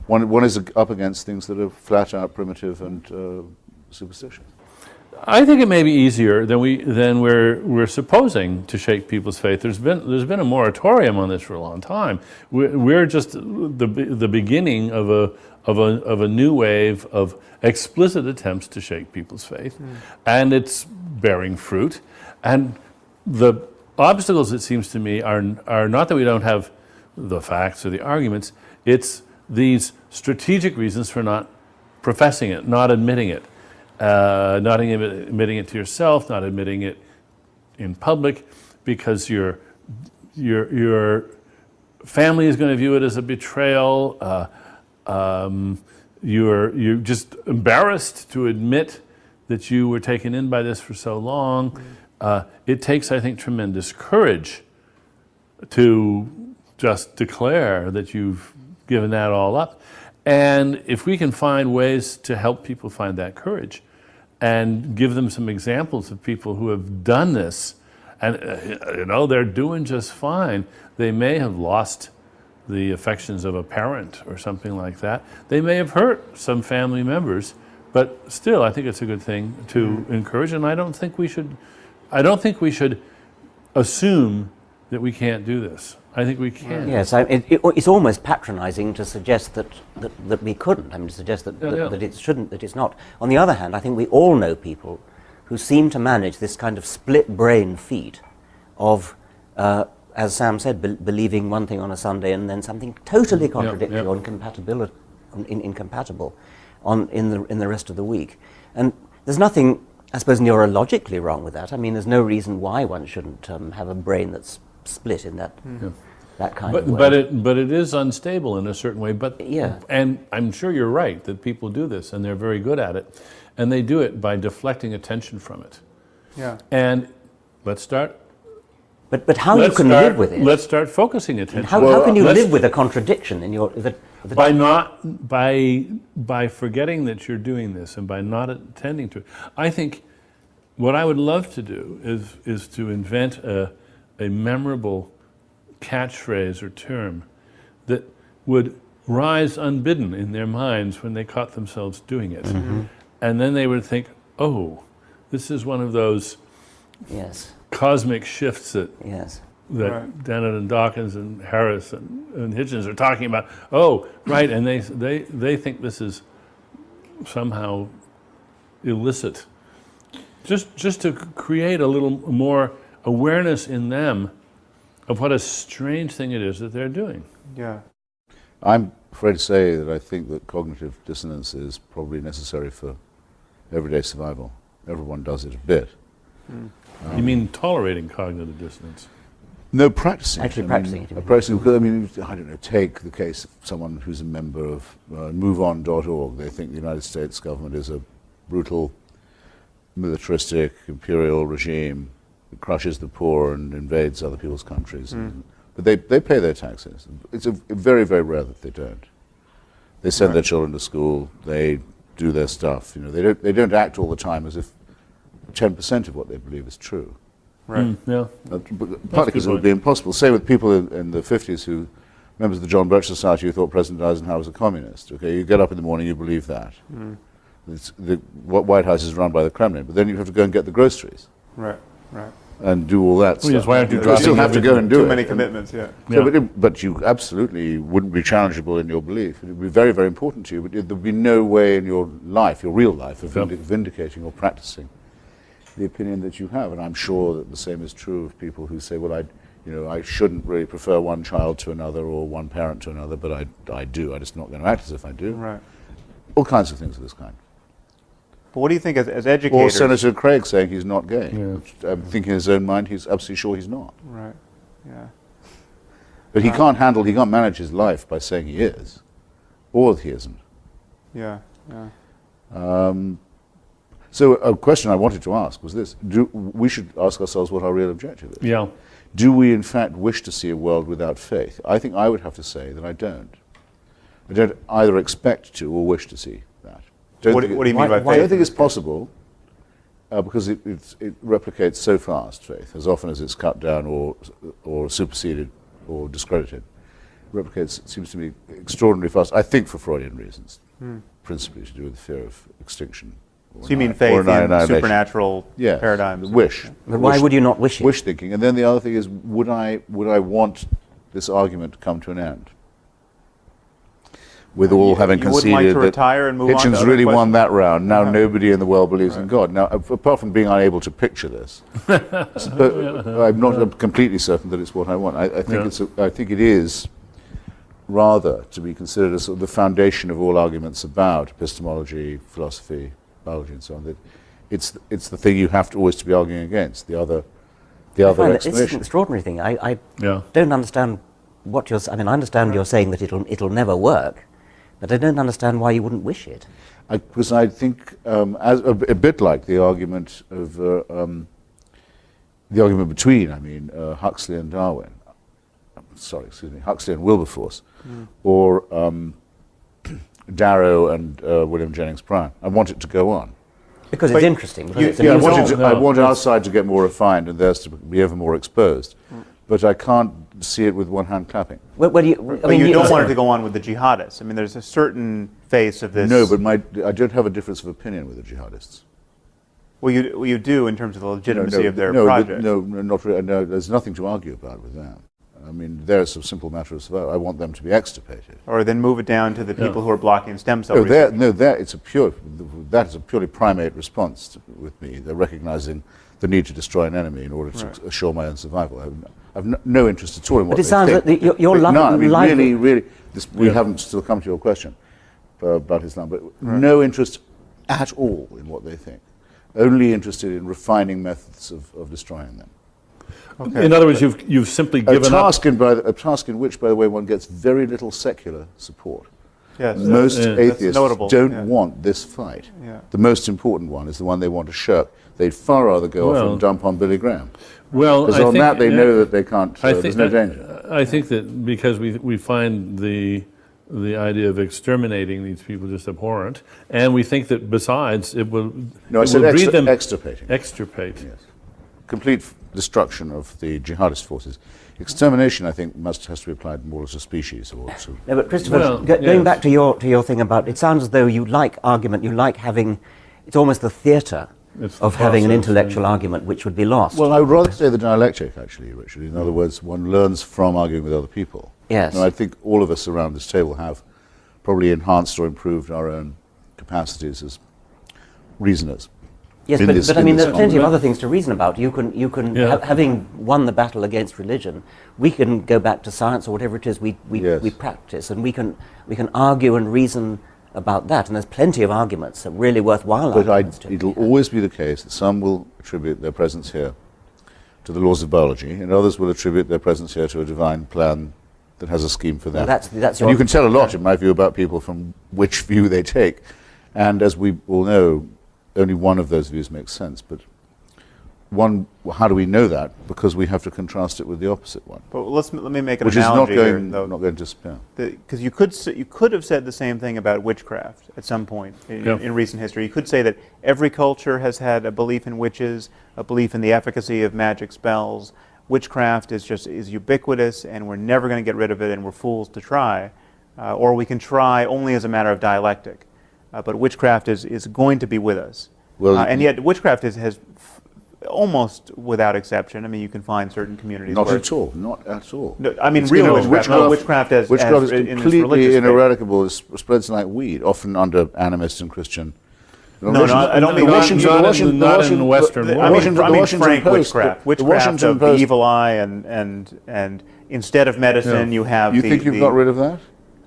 one is up against things that are flat out primitive and superstitious. I think it may be easier than we're supposing to shake people's faith. There's been a moratorium on this for a long time. We're just the beginning of a new wave of explicit attempts to shake people's faith, and it's bearing fruit. And the obstacles, it seems to me, are not that we don't have the facts or the arguments. It's these strategic reasons for not professing it, not admitting it. Not admitting it to yourself, not admitting it in public, because your family is going to view it as a betrayal. You're just embarrassed to admit that you were taken in by this for so long. It takes, I think, tremendous courage to just declare that you've given that all up. And if we can find ways to help people find that courage and give them some examples of people who have done this, and they're doing just fine. They may have lost the affections of a parent or something like that. They may have hurt some family members, but still, I think it's a good thing to encourage. And I don't think we should assume that we can't do this. I think we can. Yes, it's almost patronising to suggest that we couldn't. I mean, to suggest that it shouldn't, that it's not. On the other hand, I think we all know people who seem to manage this kind of split brain feat of, as Sam said, believing one thing on a Sunday and then something totally contradictory or incompatible in the rest of the week. And there's nothing, I suppose, neurologically wrong with that. I mean, there's no reason why one shouldn't have a brain that's split in that kind of way. But it is unstable in a certain way. But and I'm sure you're right that people do this, and they're very good at it, and they do it by deflecting attention from it. Yeah. And let's start. But how you can live with it? Let's start focusing attention. How can you live with a contradiction in your? By forgetting that you're doing this and by not attending to it. I think what I would love to do is to invent a memorable catchphrase or term that would rise unbidden in their minds when they caught themselves doing it. Mm-hmm. And then they would think, oh, this is one of those cosmic shifts that Dennet and Dawkins and Harris and Hitchens are talking about. Oh, right, and they think this is somehow illicit. Just to create a little more awareness in them of what a strange thing it is that they're doing. Yeah. I'm afraid to say that I think that cognitive dissonance is probably necessary for everyday survival. Everyone does it a bit. You mean tolerating cognitive dissonance? No, practicing. Actually practicing it. Practicing, because, I mean, I don't know, take the case of someone who's a member of MoveOn.org. They think the United States government is a brutal, militaristic, imperial regime that crushes the poor and invades other people's countries. But they pay their taxes. It's very, very rare that they don't. They send their children to school. They do their stuff. You know, they don't act all the time as if 10% of what they believe is true. Right. Partly because it would be impossible. Say with people in the 50s who, members of the John Birch Society, who thought President Eisenhower was a communist. Okay, you get up in the morning, you believe that. The White House is run by the Kremlin, but then you have to go and get the groceries. Right. And do all that stuff. Why aren't you You still have to go and do it. Too many commitments, But you absolutely wouldn't be challengeable in your belief. It would be very, very important to you, but there would be no way in your life, your real life, of vindicating or practicing the opinion that you have. And I'm sure that the same is true of people who say, well, I shouldn't really prefer one child to another or one parent to another, but I do. I'm just not going to act as if I do. Right. All kinds of things of this kind. But what do you think as educators? Or Senator Craig saying he's not gay. I'm thinking in his own mind he's absolutely sure he's not. Right, yeah. But he can't manage his life by saying he is, or that he isn't. Yeah. So a question I wanted to ask was this. We should ask ourselves what our real objective is. Yeah. Do we in fact wish to see a world without faith? I think I would have to say that I don't. I don't either expect to or wish to see that. What do you mean by faith? I don't think it's possible because it replicates so fast, faith, as often as it's cut down or superseded or discredited. It replicates, it seems to me, extraordinarily fast, I think for Freudian reasons, principally to do with the fear of extinction. So you mean faith in supernatural paradigms? Wish. But why would you not wish it? Wish thinking. And then the other thing is, would I want this argument to come to an end? With all having conceded that Hitchens really won that round. Now nobody in the world believes in God. Now, apart from being unable to picture this, but I'm not completely certain that it's what I want. I think it is rather to be considered as sort of the foundation of all arguments about epistemology, philosophy, biology, and so on. That it's the thing you have to always to be arguing against. The other explanation. It's an extraordinary thing. I don't understand what you're. I mean, I understand you're saying that it'll never work. But I don't understand why you wouldn't wish it. Because I think, as a bit like the argument of between, Huxley and Darwin. Huxley and Wilberforce, or Darrow and William Jennings Bryan. I want it to go on. Because it's interesting. I want our side to get more refined and theirs to be ever more exposed. But I can't see it with one hand clapping. You don't want it to go on with the jihadists. I mean, there's a certain face of this. No, but I don't have a difference of opinion with the jihadists. Well, you do in terms of the legitimacy of their project. No, not really. No, there's nothing to argue about with that. I mean, there's a simple matter of survival. I want them to be extirpated. Or then move it down to the people who are blocking stem cell No, research. that is a purely primate response with me. They're recognizing the need to destroy an enemy in order to assure my own survival. I have no interest at all in what But it they sounds think. like your But love, no, I mean, life, really, we haven't still come to your question about Islam, but no interest at all in what they think. Only interested in refining methods of destroying them. Okay. In other words, you've simply given up. A task in which, by the way, one gets very little secular support. Yes, Most that's atheists notable, don't want this fight. Yeah. The most important one is the one they want to shirk. They'd far rather go off and dump on Billy Graham. Well, Because I on think, that they know that they can't, there's no danger. I think that because we find the idea of exterminating these people just abhorrent, and we think that besides it will No, I it said will breed them extirpating. extirpate. Yes. Complete destruction of the jihadist forces. Extermination, I think, has to be applied more as a species or to... No, but Christopher, Well, going yes. back to your thing about, it sounds as though you like argument, you like having, it's almost the theatre It's the of having an process, intellectual argument which would be lost. Well, I would rather say the dialectic, actually, Richard. In other words, one learns from arguing with other people. Yes. And I think all of us around this table have probably enhanced or improved our own capacities as reasoners. Yes, in but, this- but I in mean, this there are plenty of context. other things to reason about. You can Yeah. having won the battle against religion, we can go back to science or whatever it is we Yes. practice, and we can argue and reason about that. And there's plenty of arguments that are really worthwhile But arguments to. it'll always be the case that some will attribute their presence here to the laws of biology, and others will attribute their presence here to a divine plan that has a scheme for them. Well, that's And you can tell a lot, in my view, about people from which view they take. And as we all know, only one of those views makes sense. But how do we know that? Because we have to contrast it with the opposite one, But let me make an which is not analogy here, going, though. not going to spare. Because you could have said the same thing about witchcraft at some point in recent history. You could say that every culture has had a belief in witches, a belief in the efficacy of magic spells. Witchcraft is ubiquitous, and we're never going to get rid of it, and we're fools to try. Or we can try only as a matter of dialectic. But witchcraft is going to be with us. Well, and yet witchcraft has almost without exception. I mean, you can find certain communities Not where at all. Not at all. No, I mean, It's, real you know, witchcraft. No, witchcraft as is in this completely religious faith. ineradicable. It spreads like weed, often under animist and Christian. No, I don't mean not in the Western world. I mean Washington frank Post, witchcraft. the Witchcraft Washington of the Post- evil eye, and instead of medicine, you have. You think you've got rid of that?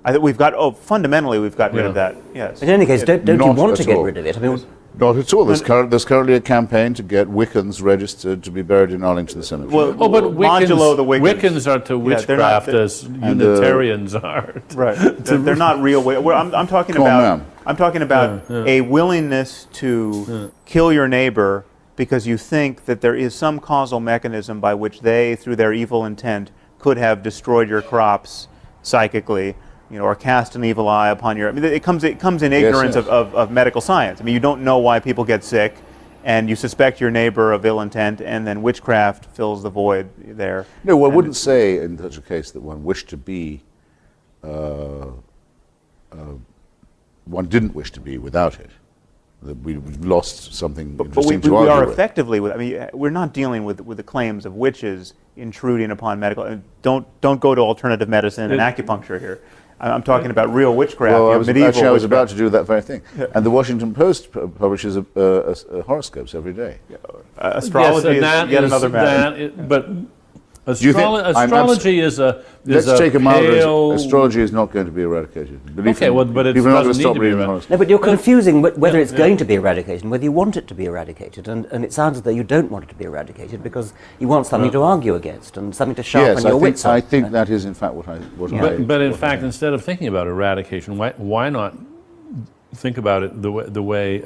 I think we've got. Oh, fundamentally, we've got rid of that. Yes. But in any case, don't you Not want to at get all. rid of it? I mean, Not at all. There's currently a campaign to get Wiccans registered to be buried in Arlington Cemetery. Well, Oh, but modulo the Wiccans are to Yeah, they're not- witchcraft as Unitarians are. Right. They're not real. I'm talking Come on, about. ma'am. I'm talking about a willingness to kill your neighbor because you think that there is some causal mechanism by which they, through their evil intent, could have destroyed your crops psychically, or cast an evil eye upon your. I mean, it comes in ignorance yes. of medical science. I mean, you don't know why people get sick, and you suspect your neighbor of ill intent, and then witchcraft fills the void there. No, one wouldn't say in such a case that one wished to be, one didn't wish to be without it. That we've lost something But interesting we to argue are with. effectively with. I mean, we're not dealing with the claims of witches intruding upon medical. Don't go to alternative medicine and acupuncture here. I'm talking about real witchcraft. Well, I was medieval about witchcraft. to do that very thing. And the Washington Post publishes horoscopes every day. Astrology is yet another matter. But you think- astrology is a Let's take a milder. pale. Astrology is not going to be eradicated. Believe Okay, me. well, but it People are not going doesn't to stop need to be reading eradicated. horoscopes. no, but you're confusing whether it's going to be eradicated and whether you want it to be eradicated. And it sounds as though you don't want it to be eradicated because you want something to argue against and something to sharpen Yes, your I wits up. think that is in fact what I. But in fact, instead of thinking about eradication, why not think about it the way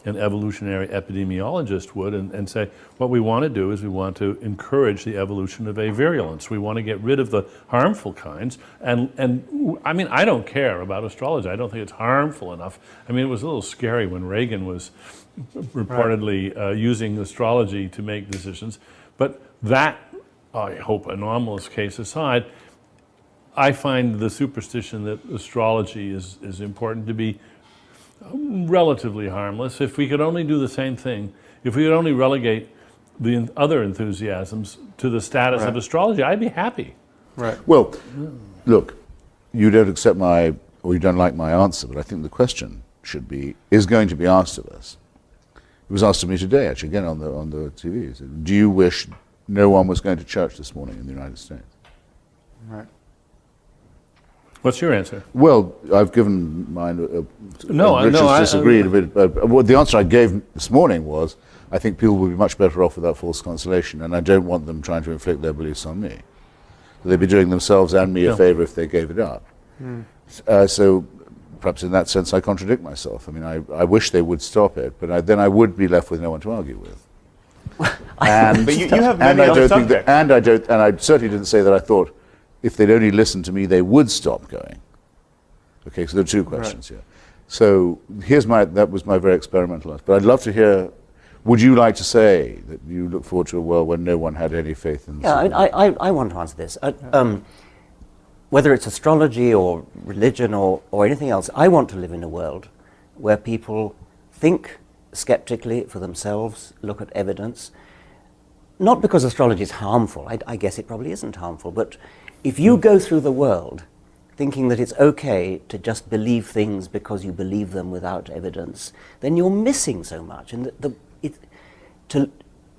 an evolutionary epidemiologist would and say, what we want to do is we want to encourage the evolution of a virulence. We want to get rid of the harmful kinds. And I mean, I don't care about astrology. I don't think it's harmful enough. I mean, it was a little scary when Reagan was reportedly using astrology to make decisions. But that, I hope, anomalous case aside, I find the superstition that astrology is important to be relatively harmless. If we could only do the same thing, if we could only relegate the other enthusiasms to the status of Right. astrology, I'd be happy. Right. Well, look, you don't accept my, or you don't like my answer, but I think the question is going to be asked of us. It was asked of me today, actually, again on the TV. It said, do you wish no one was going to church this morning in the United States? Right. What's your answer? Well, I've given mine. No, I- Richard's no, I- disagreed. But the answer I gave this morning was, I think people would be much better off without false consolation, and I don't want them trying to inflict their beliefs on me. They'd be doing themselves and me a favor if they gave it up. So perhaps in that sense I contradict myself. I mean, I wish they would stop it, but then I would be left with no one to argue with. And, But you have and many I other don't think that, subjects. and I certainly didn't say that I thought if they'd only listened to me they would stop going. Okay, so there are two questions here. So that was my very experimental answer. But I'd love to hear, would you like to say that you look forward to a world when no one had any faith in Yeah, I want to answer this. Whether it's astrology or religion or anything else, I want to live in a world where people think skeptically for themselves, look at evidence, not because astrology is harmful, I guess it probably isn't harmful, but if you go through the world thinking that it's okay to just believe things because you believe them without evidence, then you're missing so much. And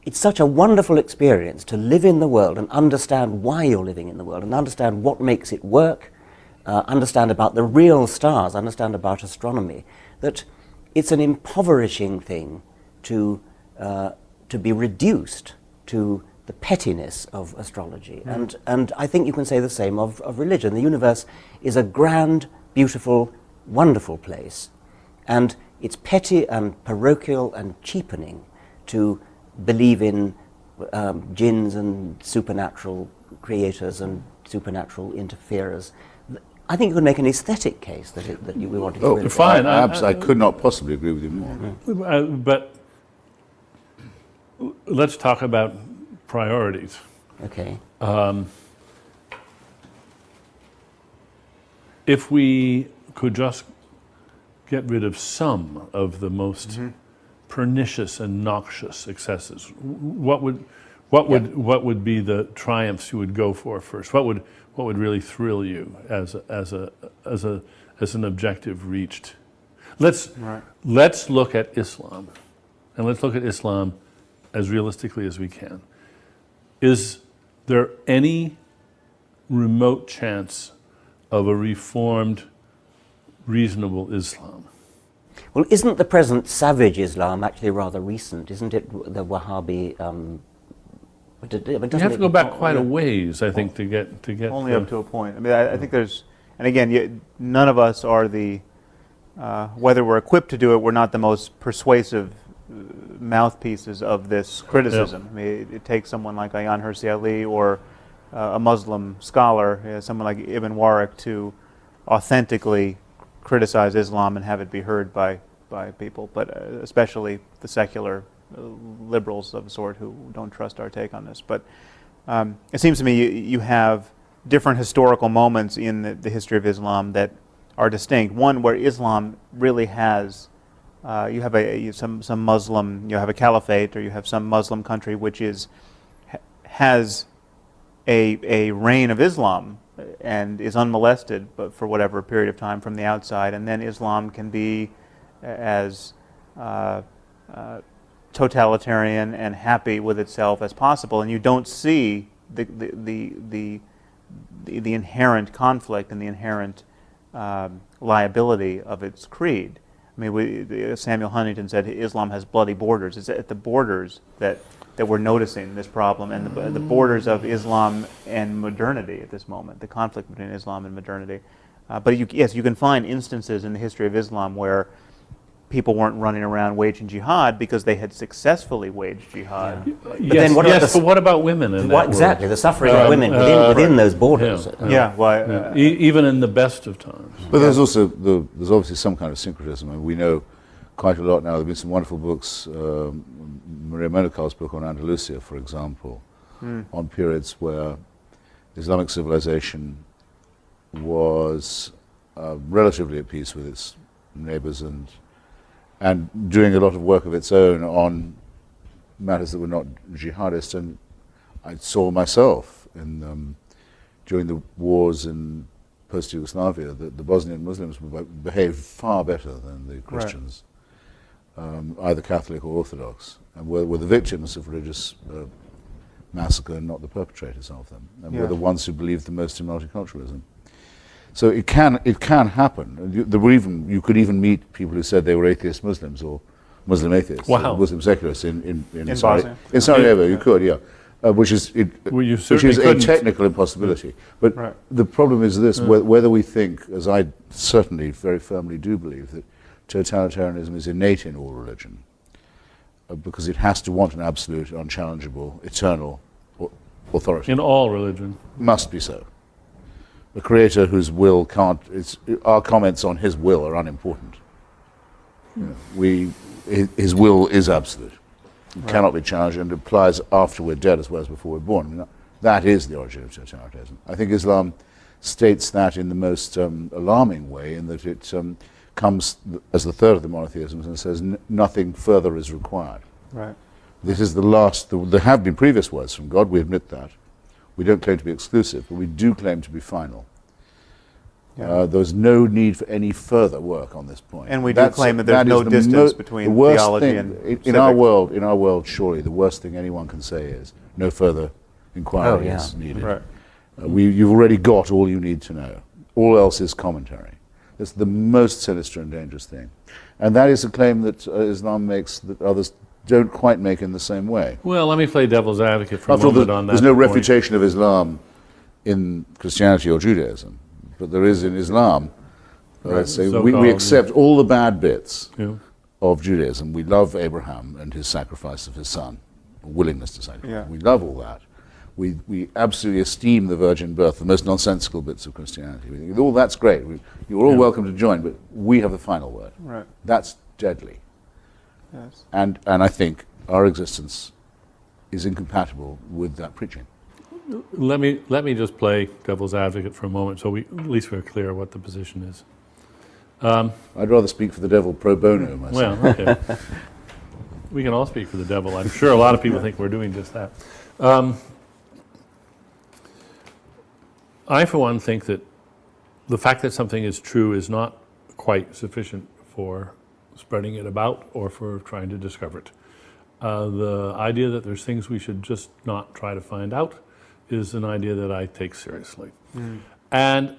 it's such a wonderful experience to live in the world and understand why you're living in the world and understand what makes it work, understand about the real stars, understand about astronomy, that it's an impoverishing thing to be reduced to the pettiness of astrology. And I think you can say the same of religion. The universe is a grand, beautiful, wonderful place. And it's petty and parochial and cheapening to believe in jinns and supernatural creators and supernatural interferers. I think you could make an aesthetic case that we want to get rid of it. Fine. I could not possibly agree with you more. But let's talk about priorities. Okay. If we could just get rid of some of the most pernicious and noxious excesses, what would be the triumphs you would go for first? What would really thrill you as an objective reached? Let's look at Islam, and let's look at Islam as realistically as we can. Is there any remote chance of a reformed, reasonable Islam? Well, isn't the present savage Islam actually rather recent? Isn't it the Wahhabi? You have to go back quite a ways, I think, to get Only up to a point. I mean, I think there's, and again, none of us are whether we're equipped to do it, we're not the most persuasive mouthpieces of this criticism. Yep. I mean, it takes someone like Ayaan Hirsi Ali or a Muslim scholar, someone like Ibn Waraq, to authentically criticize Islam and have it be heard by people, but especially the secular liberals of a sort who don't trust our take on this. But it seems to me you have different historical moments in the history of Islam that are distinct. One where Islam really has, you have some Muslim, you have a caliphate, or you have some Muslim country which has a reign of Islam and is unmolested, but for whatever period of time from the outside, and then Islam can be as totalitarian and happy with itself as possible, and you don't see the inherent conflict and the inherent liability of its creed. I mean, Samuel Huntington said Islam has bloody borders. It's at the borders that we're noticing this problem, and the borders of Islam and modernity at this moment, the conflict between Islam and modernity. But yes, you can find instances in the history of Islam where people weren't running around waging jihad because they had successfully waged jihad. Yeah. But then what about women in that exactly, world? the suffering of women within those borders. Even in the best of times. But there's also there's obviously some kind of syncretism, and we know quite a lot now. There have been some wonderful books, Maria Menacal's book on Andalusia, for example, on periods where Islamic civilization was relatively at peace with its neighbors and and doing a lot of work of its own on matters that were not jihadist. And I saw myself during the wars in post-Yugoslavia that the Bosnian Muslims behaved far better than the Christians, either Catholic or Orthodox, and were the victims of religious massacre and not the perpetrators of them, and were the ones who believed the most in multiculturalism. So it can happen. You could even meet people who said they were atheist Muslims or Muslim atheists, or Muslim secularists in Bosnia. In Sarajevo. You could, yeah. Which is a technical impossibility. But the problem is this: whether we think, as I certainly very firmly do believe, that totalitarianism is innate in all religion, because it has to want an absolute, unchallengeable, eternal authority. In all religion. Must be so. The creator whose will can't, our comments on his will are unimportant. His will is absolute. It cannot be challenged, and applies after we're dead as well as before we're born. I mean, that is the origin of totalitarianism. I think Islam states that in the most alarming way, in that it comes as the third of the monotheisms and says nothing further is required. Right. This is the last. There have been previous words from God, we admit that. We don't claim to be exclusive, but we do claim to be final. Yeah. There's no need for any further work on this point. And we do claim that there's no distance between theology and civics. In our world, surely the worst thing anyone can say is no further inquiry is needed. Right. You've already got all you need to know. All else is commentary. That's the most sinister and dangerous thing. And that is a claim that Islam makes that others don't quite make in the same way. Well, let me play devil's advocate for a After all, moment on that. There's no point. refutation of Islam in Christianity or Judaism, but there is in Islam. So we accept all the bad bits of Judaism. We love Abraham and his sacrifice of his son, willingness to sacrifice. Yeah. We love all that. We absolutely esteem the virgin birth, the most nonsensical bits of Christianity. We think, all that's great. You're all welcome to join, but we have the final word. Right. That's deadly. Yes. And I think our existence is incompatible with that preaching. Let me just play devil's advocate for a moment, so at least we're clear what the position is. I'd rather speak for the devil pro bono myself. Well, okay. We can all speak for the devil. I'm sure a lot of people think we're doing just that. I, for one, think that the fact that something is true is not quite sufficient for spreading it about or for trying to discover it. The idea that there's things we should just not try to find out is an idea that I take seriously. And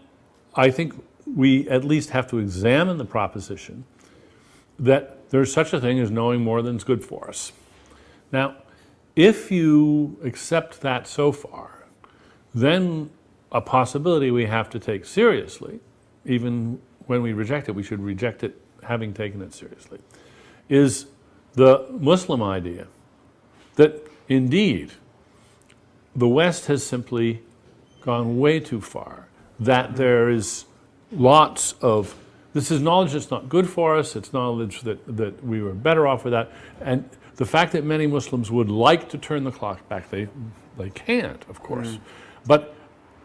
I think we at least have to examine the proposition that there's such a thing as knowing more than's good for us. Now, if you accept that so far, then a possibility we have to take seriously, even when we reject it, we should reject it having taken it seriously, is the Muslim idea that indeed the West has simply gone way too far, that there is lots of, this is knowledge that's not good for us, it's knowledge that we were better off with that, and the fact that many Muslims would like to turn the clock back, they can't, of course. But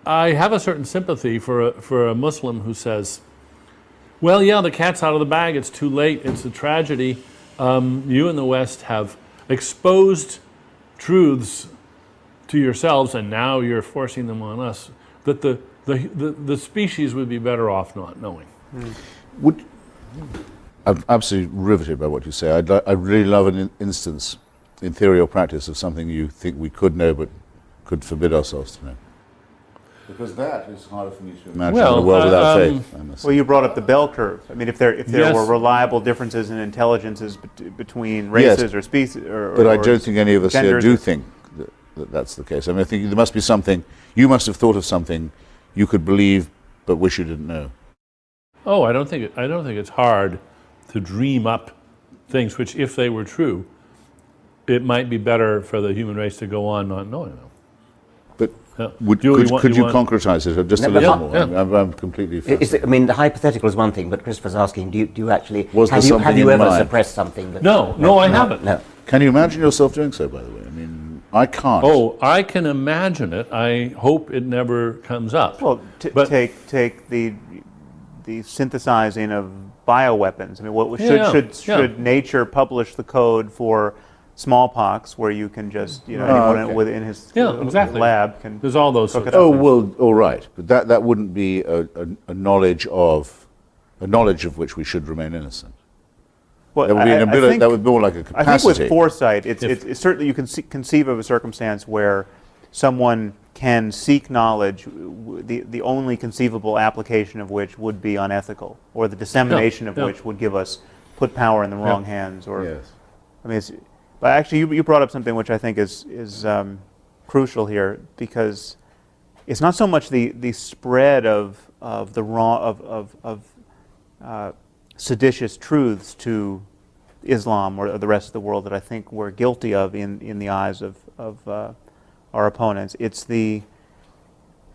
I have a certain sympathy for a Muslim who says, well, yeah, the cat's out of the bag, it's too late, it's a tragedy. You in the West have exposed truths to yourselves, and now you're forcing them on us, that the species would be better off not knowing. I'm absolutely riveted by what you say. I'd really love an instance, in theory or practice, of something you think we could know but could forbid ourselves to know. Because that is harder for me to imagine in a world without faith. I must say. Well, you brought up the bell curve. I mean, if there were reliable differences in intelligences between races or species, but I don't think any of us here do think that that's the case. I mean, I think there must be something. You must have thought of something you could believe, but wish you didn't know. Oh, I don't think it's hard to dream up things which, if they were true, it might be better for the human race to go on not knowing them. But could you concretize it just a little more? Yeah. I'm completely fascinated. I mean, the hypothetical is one thing, but Christopher's asking, do you actually, have you ever suppressed something? No, I haven't. No. Can you imagine yourself doing so, by the way? I mean, I can't. Oh, I can imagine it. I hope it never comes up. Well, take the synthesizing of bioweapons. I mean, should nature publish the code for smallpox, where you can just anyone within his lab can. There's all those. Cook it Oh up. well, all right, but that wouldn't be a knowledge of which we should remain innocent. Well, That would be an I ability. think- That would be more like a capacity. I think with foresight, it's certainly you can conceive of a circumstance where someone can seek knowledge, the only conceivable application of which would be unethical, or the dissemination of which would put power in the wrong hands. Or, Yes. I mean, but actually, you brought up something which I think is crucial here, because it's not so much the spread of the seditious truths to Islam or the rest of the world that I think we're guilty of in the eyes of our opponents. It's the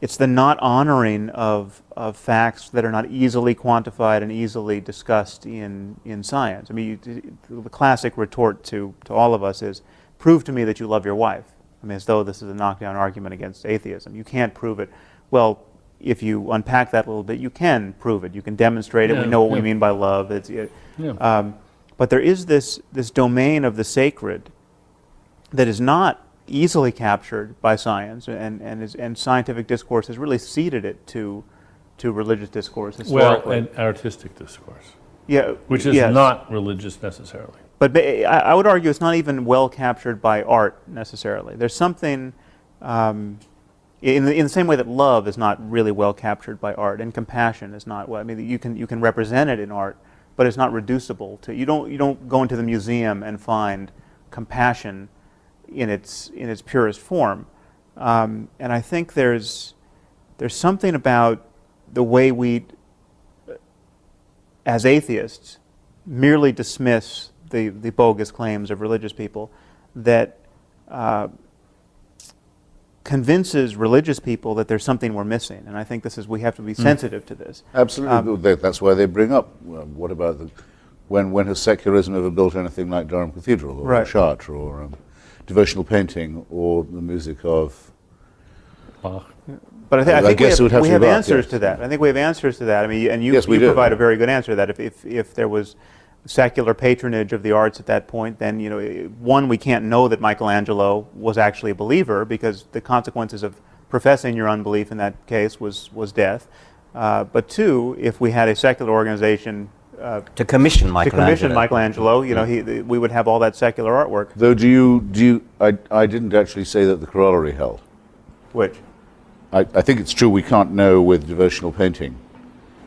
not honoring of facts that are not easily quantified and easily discussed in science. I mean, the classic retort to all of us is, prove to me that you love your wife. I mean, as though this is a knockdown argument against atheism. You can't prove it. Well, if you unpack that a little bit, you can prove it. You can demonstrate it. We know what we mean by love. But there is this domain of the sacred that is not easily captured by science, and scientific discourse has really ceded it to religious discourse historically. Well, and artistic discourse, which is yes. not religious necessarily. But I would argue it's not even well captured by art necessarily. There's something in the same way that love is not really well captured by art, and compassion is not. Well, I mean, you can represent it in art, but it's not reducible to. You don't go into the museum and find compassion in its purest form. And I think there's something about the way we, as atheists, merely dismiss the bogus claims of religious people that convinces religious people that there's something we're missing. And I think we have to be sensitive to this. Absolutely. That's why they bring up, what about when has secularism ever built anything like Durham Cathedral, or Chartres, or devotional painting, or the music of Bach? But I think we have answers yes. to that. I think we have answers to that. I mean, and you provide a very good answer to that. If there was secular patronage of the arts at that point, then one, we can't know that Michelangelo was actually a believer, because the consequences of professing your unbelief in that case was death. But two, if we had a secular organization to commission Michelangelo, we would have all that secular artwork. Though, I didn't actually say that the corollary held. Which? I think it's true we can't know with devotional painting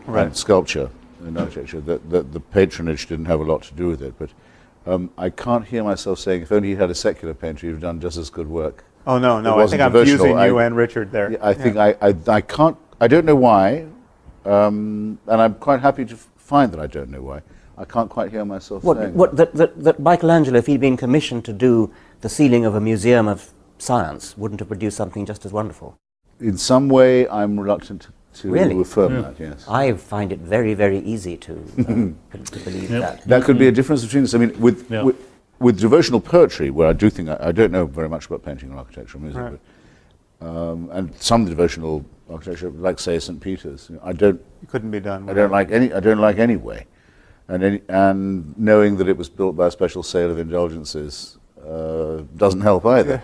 and sculpture and architecture that the patronage didn't have a lot to do with it. But I can't hear myself saying, if only you had a secular painter, you'd have done just as good work. Oh, no. I think I'm fusing you and Richard there. I think I can't, I don't know why, and I'm quite happy to find that I don't know why. I can't quite hear myself saying that Michelangelo, if he'd been commissioned to do the ceiling of a museum of science, wouldn't have produced something just as wonderful. In some way, I'm reluctant to affirm that, yes. I find it very, very easy to believe that. That could be a difference between us. I mean, with devotional poetry, where I do think, I don't know very much about painting or architecture or music, but, and some devotional architecture, like, say, St. Peter's, it couldn't be done. I don't like any way. And knowing that it was built by a special sale of indulgences doesn't help either.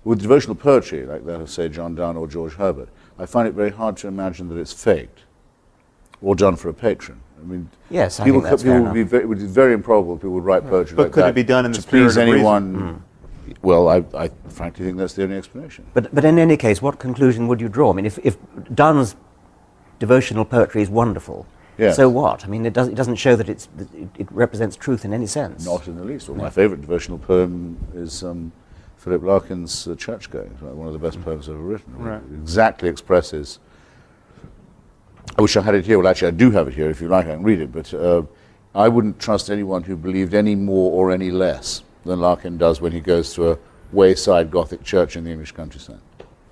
With devotional poetry, like that of, say, John Donne or George Herbert, I find it very hard to imagine that it's faked or done for a patron. I mean, yes, I think that's fair enough. It would be very improbable people would write poetry but like could that it be done in the to spirit please of anyone? Well, I frankly think that's the only explanation. But in any case, what conclusion would you draw? I mean, if Donne's devotional poetry is wonderful, yes. So what? I mean, it doesn't show that it represents truth in any sense. Not in the least. Well, my favourite devotional poem is Philip Larkin's Churchgoing, one of the best poems ever written. It exactly expresses. I wish I had it here. Well, actually, I do have it here. If you like, I can read it. But I wouldn't trust anyone who believed any more or any less than Larkin does when he goes to a wayside Gothic church in the English countryside.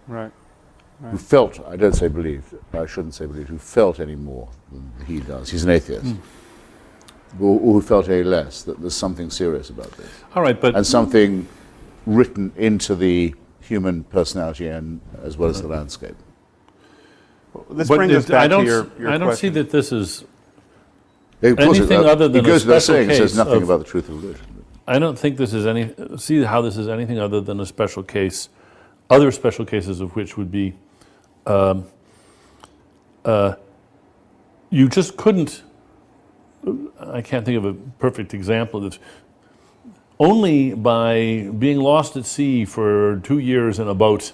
Who felt, I don't say believed, I shouldn't say believed, who felt any more than he does. He's an atheist. Or who felt any less, that there's something serious about this. All right, but... And something written into the human personality and as well as the landscape. This brings us back to your I don't see question. that this is Of course, anything other than it goes a without special saying, it case says nothing of- about the truth of religion. I don't think this is see how this is anything other than a special case, other special cases of which would be, you just couldn't, I can't think of a perfect example of this, only by being lost at sea for 2 years in a boat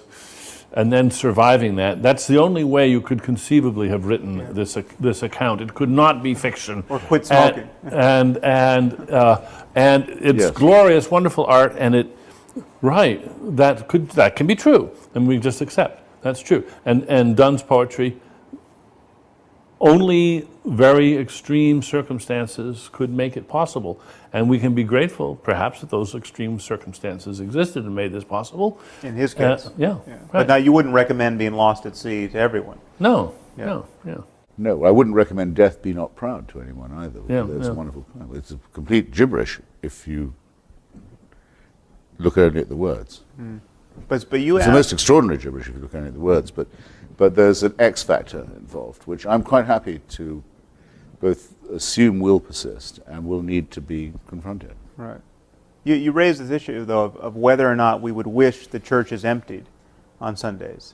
and then surviving that's the only way you could conceivably have written this account. It could not be fiction. Or quit smoking. And it's Yes. glorious, wonderful art, and that can be true, and we just accept that's true. And Donne's poetry, only very extreme circumstances could make it possible, and we can be grateful, perhaps, that those extreme circumstances existed and made this possible. In his case. Yeah. But Right. now you wouldn't recommend being lost at sea to everyone. No. Yeah. No. Yeah. No, I wouldn't recommend Death Be Not Proud to anyone either. Yeah, There's yeah. a wonderful poem. It's a complete gibberish if you look only at the words. But you It's the asked, most extraordinary gibberish if you look only at the words, but there's an X factor involved, which I'm quite happy to both assume will persist and will need to be confronted. right. You raised this issue, though, of whether or not we would wish the churches emptied on Sundays.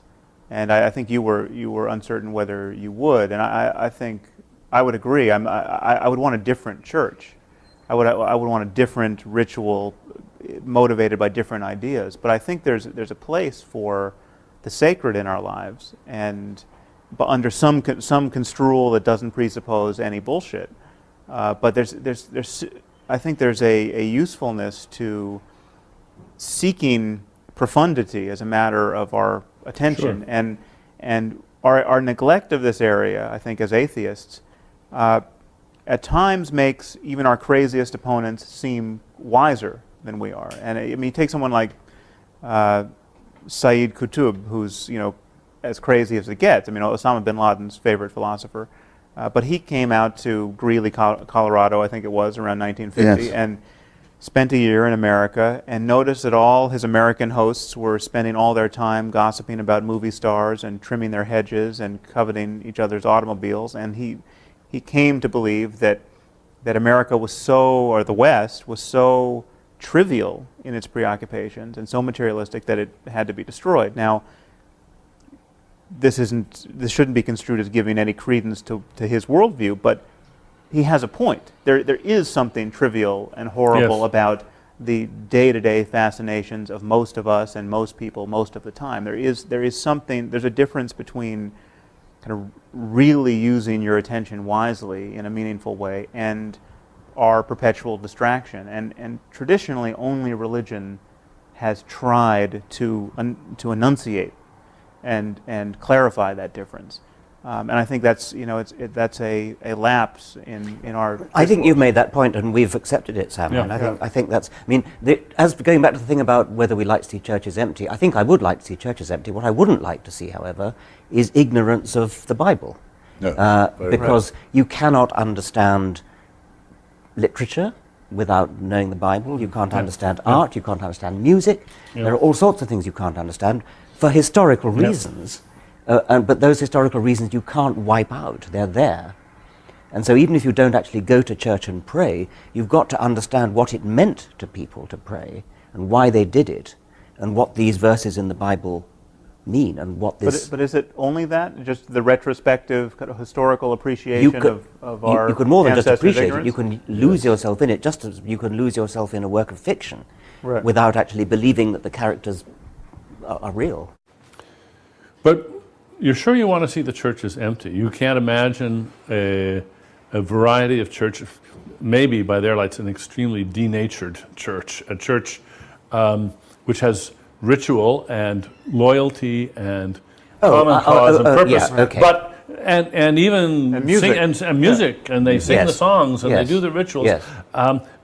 And I think you were uncertain whether you would, and I think I would agree. I would want a different church. I would want a different ritual motivated by different ideas. But I think there's a place for the sacred in our lives, but under some construal that doesn't presuppose any bullshit. But I think there's a usefulness to seeking profundity as a matter of our attention, Sure. and our neglect of this area, I think, as atheists, at times makes even our craziest opponents seem wiser than we are. And I mean, you take someone like Sayyid Qutb, who's as crazy as it gets. I mean, Osama bin Laden's favorite philosopher, but he came out to Greeley, Colorado, I think it was around 1950, Yes. and spent a year in America, and noticed that all his American hosts were spending all their time gossiping about movie stars and trimming their hedges and coveting each other's automobiles. And he came to believe that America was or the West was so trivial in its preoccupations and so materialistic that it had to be destroyed. Now, this shouldn't be construed as giving any credence to his worldview, but he has a point. There is something trivial and horrible Yes. about the day-to-day fascinations of most of us and most people most of the time. There's a difference between kind of really using your attention wisely in a meaningful way and our perpetual distraction. And traditionally, only religion has tried to enunciate and clarify that difference. And I think that's that's a lapse in our. I think you've made that point, and we've accepted it, Sam. Yeah. And I think that's. I mean, as going back to the thing about whether we like to see churches empty, I think I would like to see churches empty. What I wouldn't like to see, however, is ignorance of the Bible, No, very because you cannot understand literature without knowing the Bible. You can't understand art. You can't understand music. Yeah. There are all sorts of things you can't understand for historical reasons. But those historical reasons you can't wipe out. They're there. And so even if you don't actually go to church and pray, you've got to understand what it meant to people to pray and why they did it and what these verses in the Bible mean and what this... But is it only that? Just the retrospective kind of historical appreciation of our you could more than just ancestors' appreciate ignorance? it. You can lose yourself in it, just as you can lose yourself in a work of fiction Right. without actually believing that the characters are real. But you're sure you want to see the churches empty? You can't imagine a variety of churches, maybe by their lights an extremely denatured church, a church which has ritual and loyalty and common cause and purpose, yeah, okay. but and even And music. and music, and they sing Yes. the songs and Yes. they do the rituals. Yes.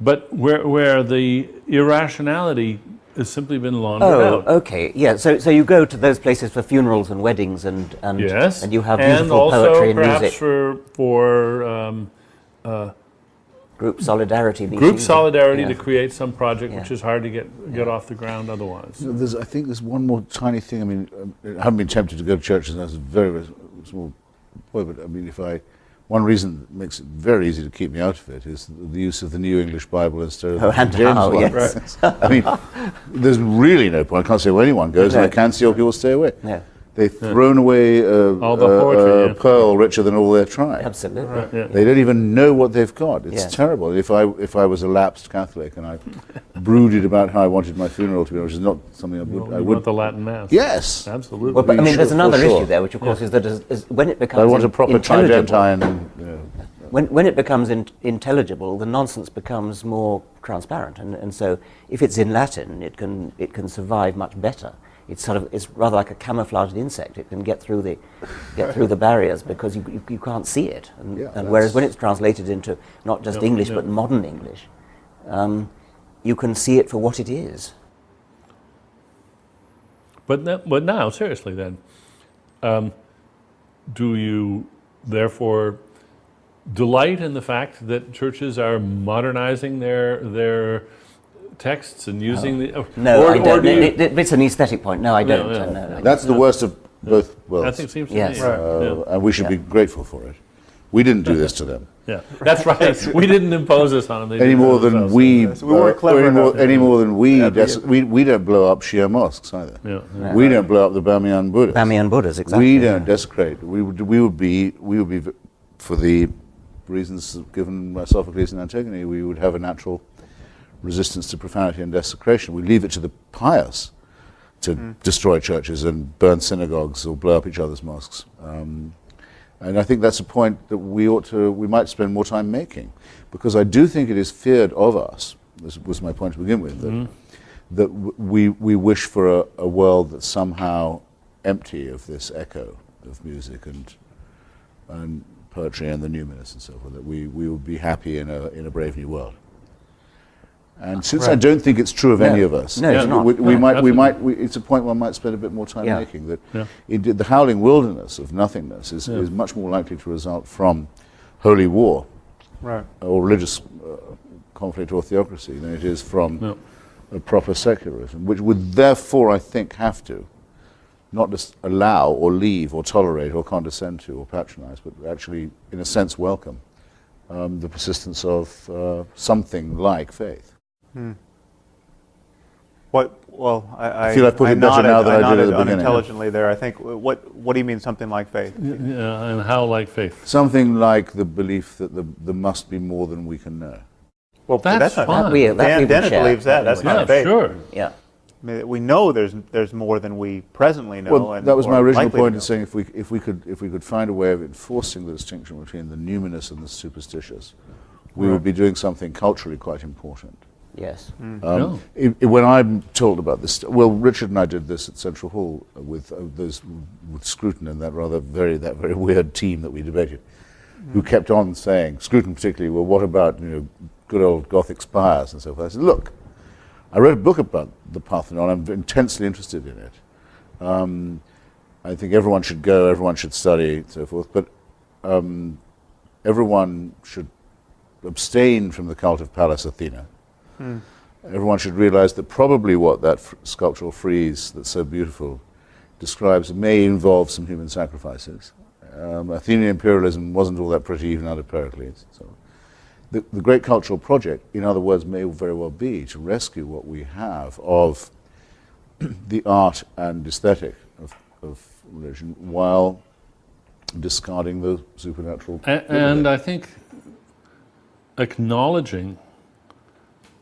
But where the irrationality has simply been laundered Oh, out. okay, yeah. So you go to those places for funerals and weddings and Yes, and you have and beautiful also poetry and perhaps music. for Group solidarity. group meetings. solidarity Yeah. to create some project Yeah. which is hard to get off the ground otherwise. I think there's one more tiny thing. I mean, I haven't been tempted to go to churches, and that's a very, very small boy. But I mean, if I one reason that makes it very easy to keep me out of it is the use of the New English Bible instead of Oh, the and King James how, one. yes. I mean, there's really no point. I can't say where anyone goes, and I can see how people stay away. No, They've thrown away All the poetry, yeah. pearl richer than all their tribe. absolutely. They don't even know what they've got. It's Yeah. terrible. If I was a lapsed Catholic and I brooded about how I wanted my funeral to be, which is not something I would. You want the Latin Mass. Yes. Absolutely. Well, but I mean, there's For another sure. issue there, which of course is that is when it becomes I want a proper intelligible, tridentine. when it becomes intelligible, the nonsense becomes more transparent, and so if it's in Latin, it can survive much better. It's rather like a camouflaged insect. It can get through the barriers because you can't see it. And whereas when it's translated into not just English but modern English, you can see it for what it is. But now, seriously, then, do you therefore delight in the fact that churches are modernizing their texts and using the? No, or, I or don't. do you, It's an aesthetic point. No, I don't. no. No. That's the worst of both worlds. I think it seems to Yes. me. Right. And we should be grateful for it. We didn't do this to them. Yeah, that's right. We didn't impose this on them. They Any did it more than themselves. we, So we weren't clever enough. any more than we, Yeah. we don't blow up Shia mosques either. Yeah. We don't blow up the Bamiyan Buddhas. Bamiyan Buddhas, exactly. We don't desecrate. We would be, for the reasons given by Sophocles and Antigone, we would have a natural resistance to profanity and desecration. We leave it to the pious to destroy churches and burn synagogues or blow up each other's mosques. And I think that's a point that we might spend more time making, because I do think it is feared of us. This was my point to begin with, that we wish for a world that's somehow empty of this echo of music and poetry and the numinous and so forth. That we would be happy in a brave new world. And since I don't think it's true of any of us, No, it's not. it's a point one might spend a bit more time Yeah. making, that the howling wilderness of nothingness is much more likely to result from holy war Right. or religious conflict or theocracy than it is from a proper secularism, which would therefore, I think, have to not just allow or leave or tolerate or condescend to or patronize, but actually, in a sense, welcome the persistence of something like faith. I feel I've put it better now than I did at nodded the beginning. unintelligently there. I think. What do you mean something like faith? Yeah, and how like faith? Something like the belief that there must be more than we can know. Well, That's not. fine. Dennet believes that. That's Yeah, not faith. sure. Yeah. I mean, we know there's more than we presently know. Well, that was my or original likely to point know. in saying if we could find a way of enforcing the distinction between the numinous and the superstitious, we would be doing something culturally quite important. Yes. When I'm told about this, well, Richard and I did this at Central Hall with Scruton and that very weird team that we debated, who kept on saying, Scruton particularly, well, what about good old Gothic spires and so forth. I said, look, I wrote a book about the Parthenon. I'm intensely interested in it. I think everyone should go, everyone should study, and so forth. But everyone should abstain from the cult of Pallas Athena. Everyone should realize that probably what that sculptural frieze that's so beautiful describes may involve some human sacrifices. Athenian imperialism wasn't all that pretty even under Pericles. So the great cultural project, in other words, may very well be to rescue what we have of the art and aesthetic of religion while discarding the supernatural. And I think acknowledging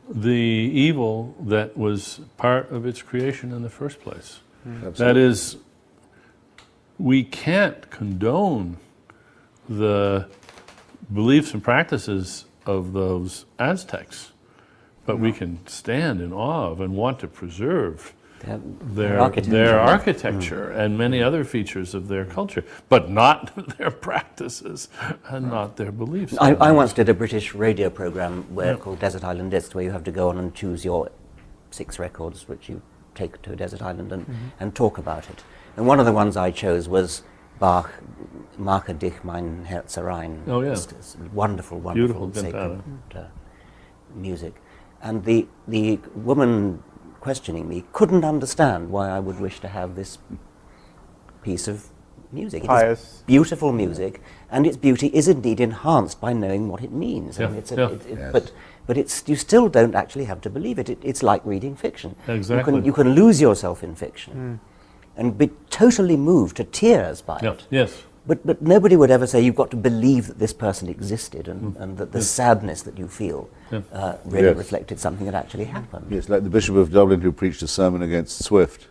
the evil that was part of its creation in the first place. That is, we can't condone the beliefs and practices of those Aztecs, but we can stand in awe of and want to preserve their architecture and many other features of their culture, but not their practices and not their beliefs. I once did a British radio program called Desert Island Discs, where you have to go on and choose your 6 records which you take to a desert island and talk about it. And one of the ones I chose was Bach, Mache dich mein Herz rein. Oh, yeah. It's wonderful, Beautiful sacred music. And the woman questioning me couldn't understand why I would wish to have this piece of music. It Pious. is beautiful music, and its beauty is indeed enhanced by knowing what it means. I mean, Yes. But you still don't actually have to believe it. It's like reading fiction. Exactly. You can lose yourself in fiction and be totally moved to tears by Yeah. it. Yes. But nobody would ever say you've got to believe that this person existed and that the sadness that you feel really Yes. reflected something that actually happened. Yes, like the Bishop of Dublin who preached a sermon against Swift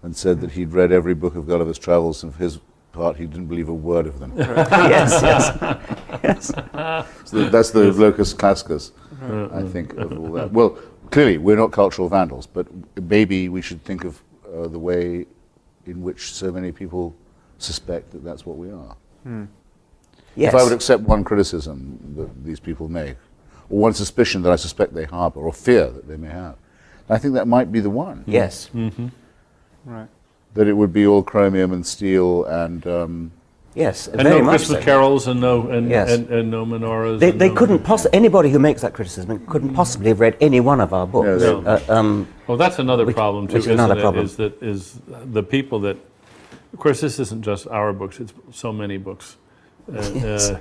and said that he'd read every book of Gulliver's Travels, and for his part he didn't believe a word of them. Yes, yes. So that's the locus classicus, I think, of all that. Well, clearly we're not cultural vandals, but maybe we should think of the way in which so many people suspect that that's what we are. Yes. If I would accept one criticism that these people make, or one suspicion that I suspect they harbor, or fear that they may have, I think that might be the one. Yes. Right. That it would be all chromium and steel and Yes, And very no much Christmas so. carols and no Yes. and no menorahs. They, and they no- couldn't possibly, anybody who makes that criticism couldn't possibly have read any one of our books. Yes. No. Well, that's another problem too, which is isn't another it? problem. Is the people that, of course, this isn't just our books; it's so many books. Yes.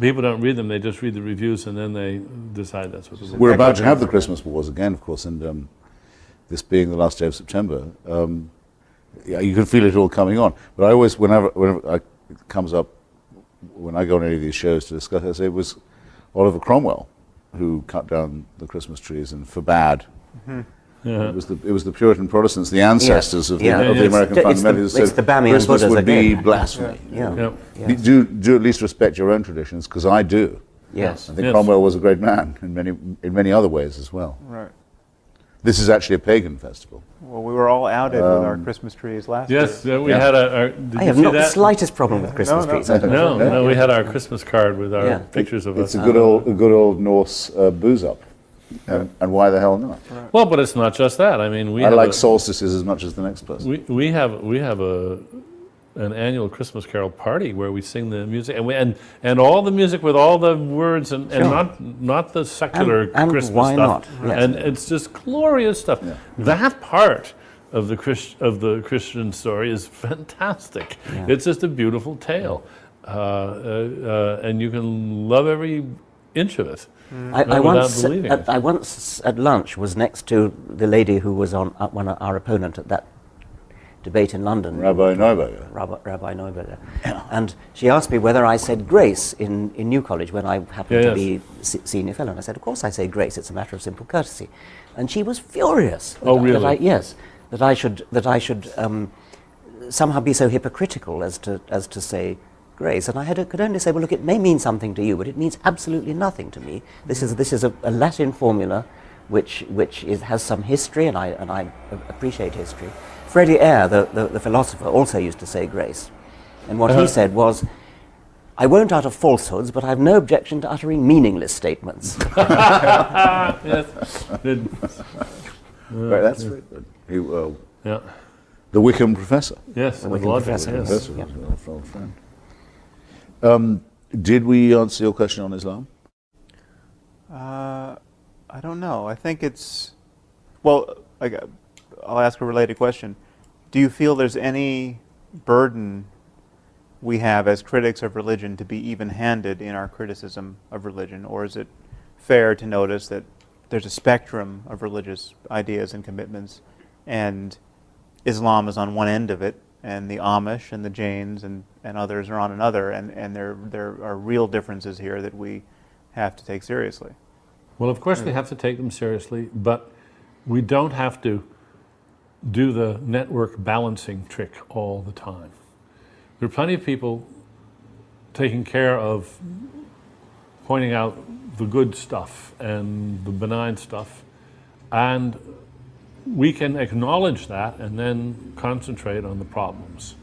People don't read them; they just read the reviews and then they decide that's what the book. we're about to have the Christmas wars again, of course, and this being the last day of September, yeah, you can feel it all coming on. But I always, whenever it comes up, when I go on any of these shows to discuss, I say it was Oliver Cromwell who cut down the Christmas trees and forbade. It was the Puritan Protestants, the ancestors of the American fundamentalists, who it's said the Bamian Christmas Buddhas would be again. blasphemy. Yeah. Yep. Yes. Do at least respect your own traditions, because I do. Yes. I think Yes. Cromwell was a great man in many other ways as well. Right. This is actually a pagan festival. Well, we were all outed with our Christmas trees last Yes, year. we had did I you have see not the that? slightest problem with Christmas No, trees. no. I don't know. No, we had our Christmas card with our Yeah. pictures of It's us. a good old Norse booze up, and why the hell not? Well, but it's not just that. I mean, we I have like a, solstices as much as the next person. we have an annual Christmas carol party where we sing the music and all the music with all the words and not the secular And Christmas why stuff. not? Yes. And it's just glorious stuff. Yeah. That part of the Christian story is fantastic. Yeah. It's just a beautiful tale, and you can love every inch of it. I without once, believing it. I once at lunch was next to the lady who was on our opponent at that debate in London, Rabbi Neuberger. Rabbi Neuberger, and she asked me whether I said grace in New College when I happened to Yes. be senior fellow, and I said, of course I say grace. It's a matter of simple courtesy, and she was furious. Oh, really? That I should somehow be so hypocritical as to say grace, and I could only say, well, look, it may mean something to you, but it means absolutely nothing to me. This is a Latin formula, which has some history, and I appreciate history. Freddie Eyre, the philosopher, also used to say grace, and what he said was, I won't utter falsehoods, but I have no objection to uttering meaningless statements. Yes. Good. Right, that's very good. Yeah. The Wickham professor. Yes. with Wickham logic, professor, yes. yes. Professor was an old friend. Did we answer your question on Islam? I don't know. I think it's, well, I'll ask a related question. Do you feel there's any burden we have as critics of religion to be even-handed in our criticism of religion, or is it fair to notice that there's a spectrum of religious ideas and commitments, and Islam is on one end of it, and the Amish and the Jains and others are on another, and there are real differences here that we have to take seriously? Well, of course we have to take them seriously, but we don't have to do the network balancing trick all the time. There are plenty of people taking care of pointing out the good stuff and the benign stuff, and we can acknowledge that and then concentrate on the problems.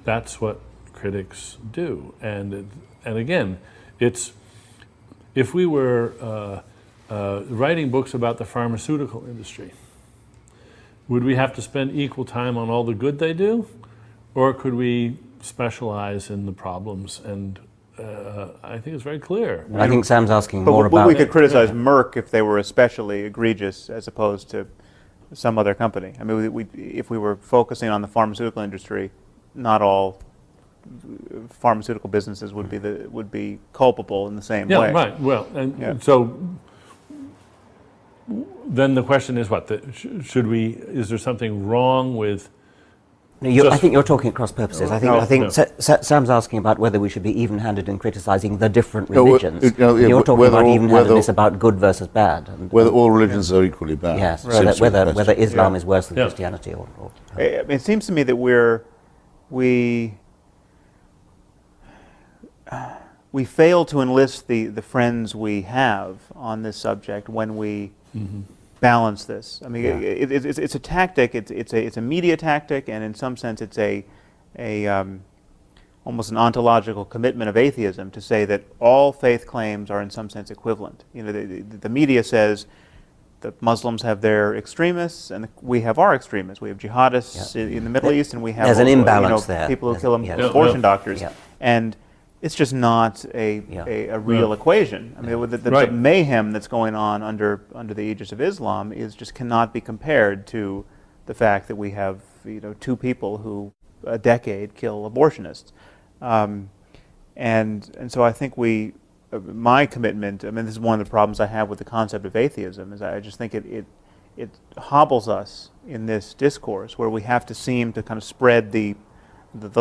That's what critics do. And again, it's, if we were writing books about the pharmaceutical industry, would we have to spend equal time on all the good they do? Or could we specialize in the problems? And I think it's very clear. I think Sam's asking But more about we could criticize Merck if they were especially egregious as opposed to some other company. I mean, if we were focusing on the pharmaceutical industry, not all pharmaceutical businesses would be culpable in the same Yeah, way. right. Well, and Yeah. so then the question is what? Should we? Is there something wrong with? I Just- think you're talking at cross purposes. I think Sam's asking about whether we should be even-handed in criticising the different religions. You're talking about even-handedness about good versus bad. And, Whether all religions are equally bad. yes, seems to be the whether question. Islam is worse than Yeah. Christianity or It seems to me that we fail to enlist the friends we have on this subject when we balance this. I mean, it's a tactic. It's a media tactic, and in some sense, it's almost an ontological commitment of atheism to say that all faith claims are in some sense equivalent. You know, the media says the Muslims have their extremists, and we have our extremists. We have jihadists in the Middle East, and we have There's an imbalance there. people who kill Yeah. abortion doctors, Yeah. and it's just not a real equation. I mean, the mayhem that's going on under the aegis of Islam just cannot be compared to the fact that we have two people who a decade kill abortionists, and so I think my commitment. I mean, this is one of the problems I have with the concept of atheism. Is I just think it hobbles us in this discourse where we have to seem to kind of spread the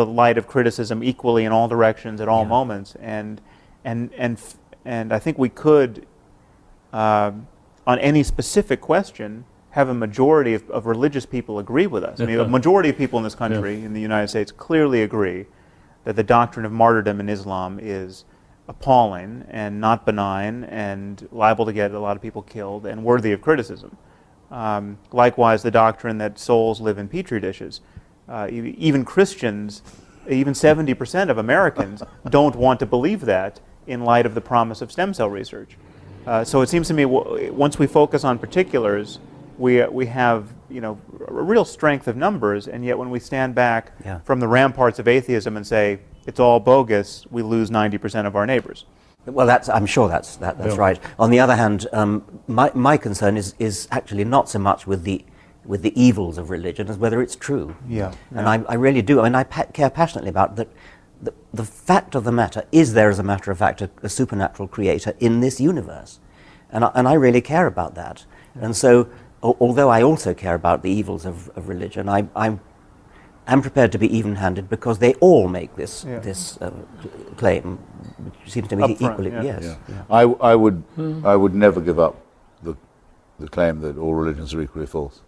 light of criticism equally in all directions at all moments, and I think we could, on any specific question, have a majority of religious people agree with us. I mean, a majority of people in this country, in the United States, clearly agree that the doctrine of martyrdom in Islam is appalling and not benign and liable to get a lot of people killed and worthy of criticism. Likewise, the doctrine that souls live in petri dishes. Even Christians, even 70% of Americans don't want to believe that in light of the promise of stem cell research. So it seems to me once we focus on particulars, we have a real strength of numbers, and yet when we stand back from the ramparts of atheism and say it's all bogus, we lose 90% of our neighbors. Well, I'm sure that's right. On the other hand, my concern is actually not so much with the evils of religion as whether it's true. And I really do. I mean, I care passionately about that. The fact of the matter is there, as a matter of fact, a supernatural creator in this universe, and I really care about that. And so, although I also care about the evils of religion, I'm prepared to be even-handed because they all make this claim, which seems to me equally. Yes. I would never give up the claim that all religions are equally false.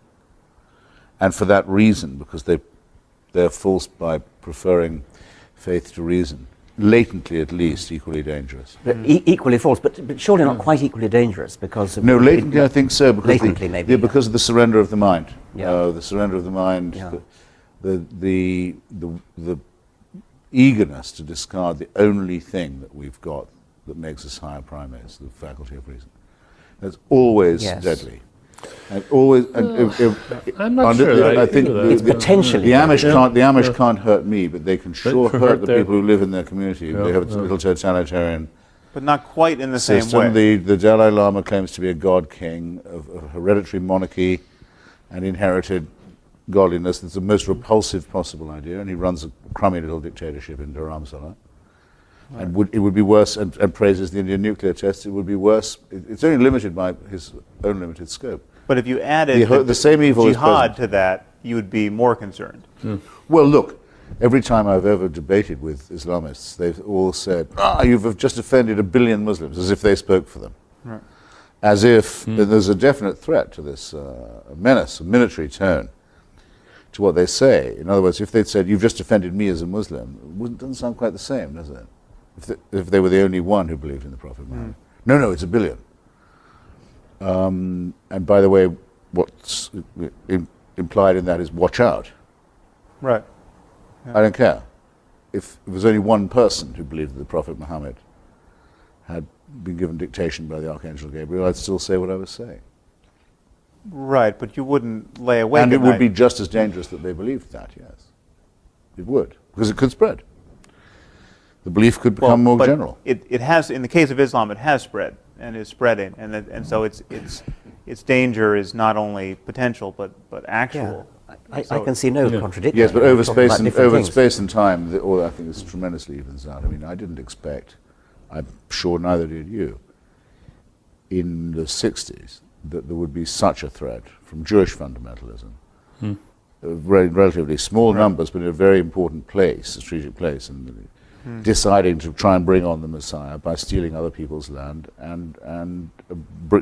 And for that reason, because they're false by preferring faith to reason, latently at least equally dangerous. But equally false, but surely not quite equally dangerous because of... No, latently I think so. Because latently maybe. Because of the surrender of the mind. Yeah. The surrender of the mind, the eagerness to discard the only thing that we've got that makes us higher primates, the faculty of reason. That's always deadly. And always, I'm not sure. I think it's potentially the Amish can't hurt me, but they can sure hurt the people who live in their community. They have a little totalitarian. But not quite in the same way. The Dalai Lama claims to be a god king of hereditary monarchy and inherited godliness. It's the most repulsive possible idea, and he runs a crummy little dictatorship in Dharamsala. Right. And it would be worse, and praises the Indian nuclear tests, it would be worse. It's only limited by his own limited scope. But if you added the same evil jihad to that, you would be more concerned. Well, look, every time I've ever debated with Islamists, they've all said, you've just offended 1 billion Muslims, as if they spoke for them. Right. As if there's a definite threat to this menace, a military tone to what they say. In other words, if they'd said, you've just offended me as a Muslim, it doesn't sound quite the same, does it? If they were the only one who believed in the Prophet Muhammad. No, it's 1 billion. And by the way, what's implied in that is watch out. Right. Yeah. I don't care. If it was only one person who believed that the Prophet Muhammad had been given dictation by the Archangel Gabriel, I'd still say what I was saying. Right, but you wouldn't lay awake And at it would night. be just as dangerous that they believed that, yes. It would, because it could spread. The belief could become more general. It has, in the case of Islam, it has spread and is spreading, and so its danger is not only potential but actual. I can see no contradiction. Yes, but We're over talking about different things. space and time, I think this tremendously evens out. I mean, I didn't expect, I'm sure neither did you, in the 60s that there would be such a threat from Jewish fundamentalism. Relatively small numbers, but in a very important place, strategic place, and deciding to try and bring on the Messiah by stealing other people's land and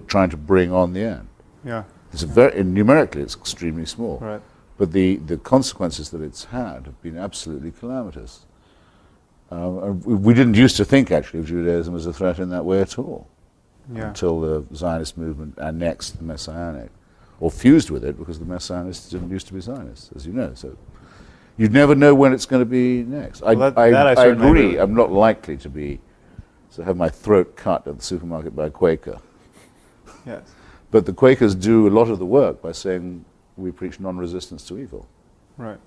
trying to bring on the end. Yeah. It's numerically, it's extremely small. Right. But the consequences that it's had have been absolutely calamitous. And we didn't used to think, actually, of Judaism as a threat in that way at all, until the Zionist movement annexed the Messianic, or fused with it, because the Messianists didn't used to be Zionists, as you know. So you never know when it's going to be next. I agree. I'm not likely to have my throat cut at the supermarket by a Quaker. Yes. But the Quakers do a lot of the work by saying we preach non-resistance to evil. Right.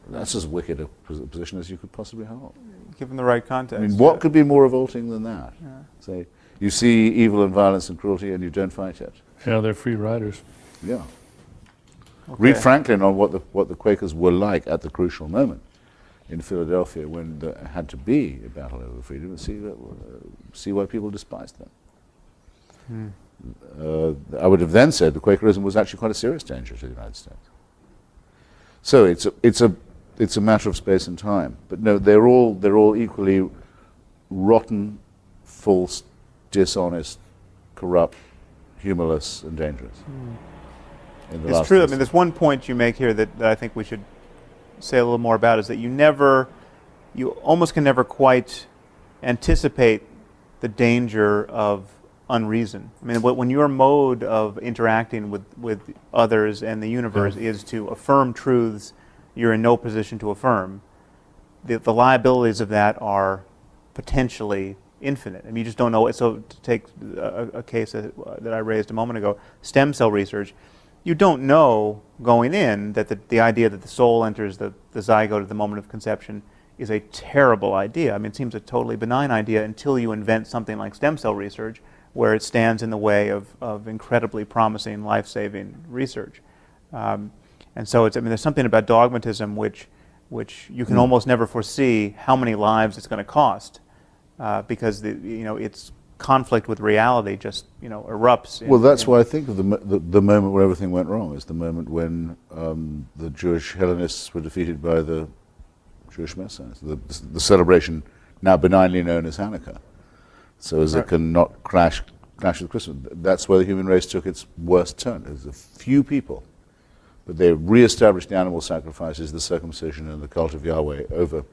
That's as wicked a position as you could possibly hold. Given the right context. I mean, what could be more revolting than that? Say, you see evil and violence and cruelty and you don't fight it. Yeah, they're free riders. Yeah. Okay. Read Franklin on what the Quakers were like at the crucial moment in Philadelphia when there had to be a battle over freedom, and see why people despised them. I would have then said the Quakerism was actually quite a serious danger to the United States. So it's a matter of space and time. But no, they're all equally rotten, false, dishonest, corrupt, humorless, and dangerous. It's true. I mean, there's one point you make here that I think we should say a little more about, is that you almost can never quite anticipate the danger of unreason. I mean, when your mode of interacting with others and the universe is to affirm truths you're in no position to affirm, the liabilities of that are potentially infinite. I mean, you just don't know. So to take a case that I raised a moment ago, stem cell research, you don't know going in that the idea that the soul enters the zygote at the moment of conception is a terrible idea. I mean, it seems a totally benign idea until you invent something like stem cell research, where it stands in the way of incredibly promising, life-saving research. And so there's something about dogmatism which you can almost never foresee how many lives it's going to cost, because its conflict with reality just erupts. Well, that's why I think of the moment where everything went wrong is the moment when the Jewish Hellenists were defeated by the Jewish Messiahs, the celebration now benignly known as Hanukkah. So as it can not clash with Christmas. That's where the human race took its worst turn. There's a few people, but they re-established the animal sacrifices, the circumcision, and the cult of Yahweh over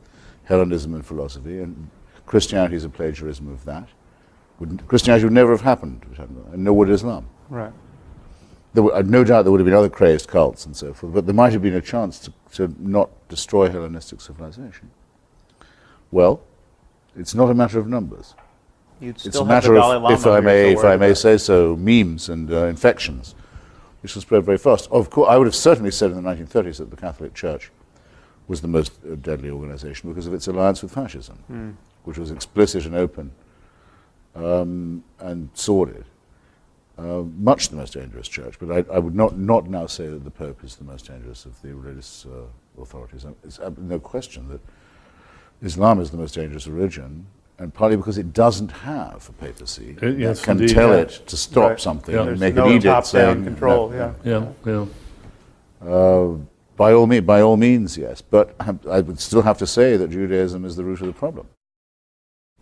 Hellenism and philosophy, and Christianity is a plagiarism of that. Christianity would never have happened, and nor would Islam. Right. No doubt there would have been other crazed cults and so forth, but there might have been a chance to not destroy Hellenistic civilization. Well, it's not a matter of numbers. It's a matter of, if I may say so, memes and infections, which will spread very fast. Of course, I would have certainly said in the 1930s that the Catholic Church was the most deadly organization because of its alliance with fascism, which was explicit and open and sordid. Much the most dangerous church, but I would not now say that the Pope is the most dangerous of the religious authorities. It's no question that Islam is the most dangerous religion, and partly because it doesn't have a papacy that can tell it to stop something and make an edict saying control. By all means, yes. But I would still have to say that Judaism is the root of the problem.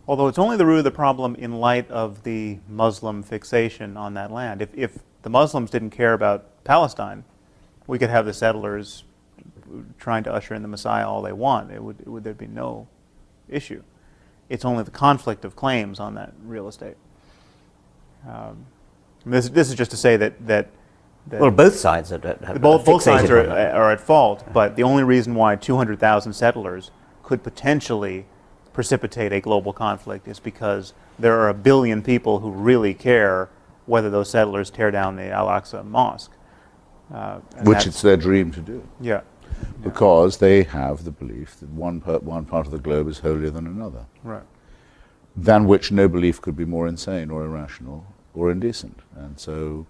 Although it's only the root of the problem in light of the Muslim fixation on that land. If the Muslims didn't care about Palestine, we could have the settlers trying to usher in the Messiah all they want. There'd be no issue. It's only the conflict of claims on that real estate. This is just to say that well, both sides are both sides are at fault, but the only reason why 200,000 settlers could potentially precipitate a global conflict is because there are 1 billion people who really care whether those settlers tear down the Al-Aqsa Mosque. Which it's their dream to do. Yeah. Because they have the belief that one part of the globe is holier than another. Right. Than which no belief could be more insane or irrational or indecent. And so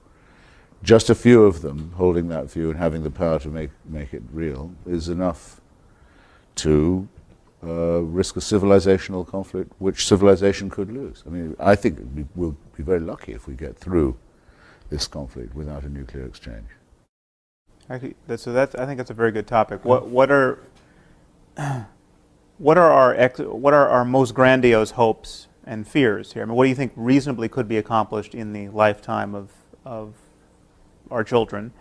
just a few of them holding that view and having the power to make it real is enough to risk a civilizational conflict which civilization could lose. I mean, I think we'll be very lucky if we get through this conflict without a nuclear exchange. Actually, I think that's a very good topic. What are our most grandiose hopes and fears here? I mean, what do you think reasonably could be accomplished in the lifetime of our children?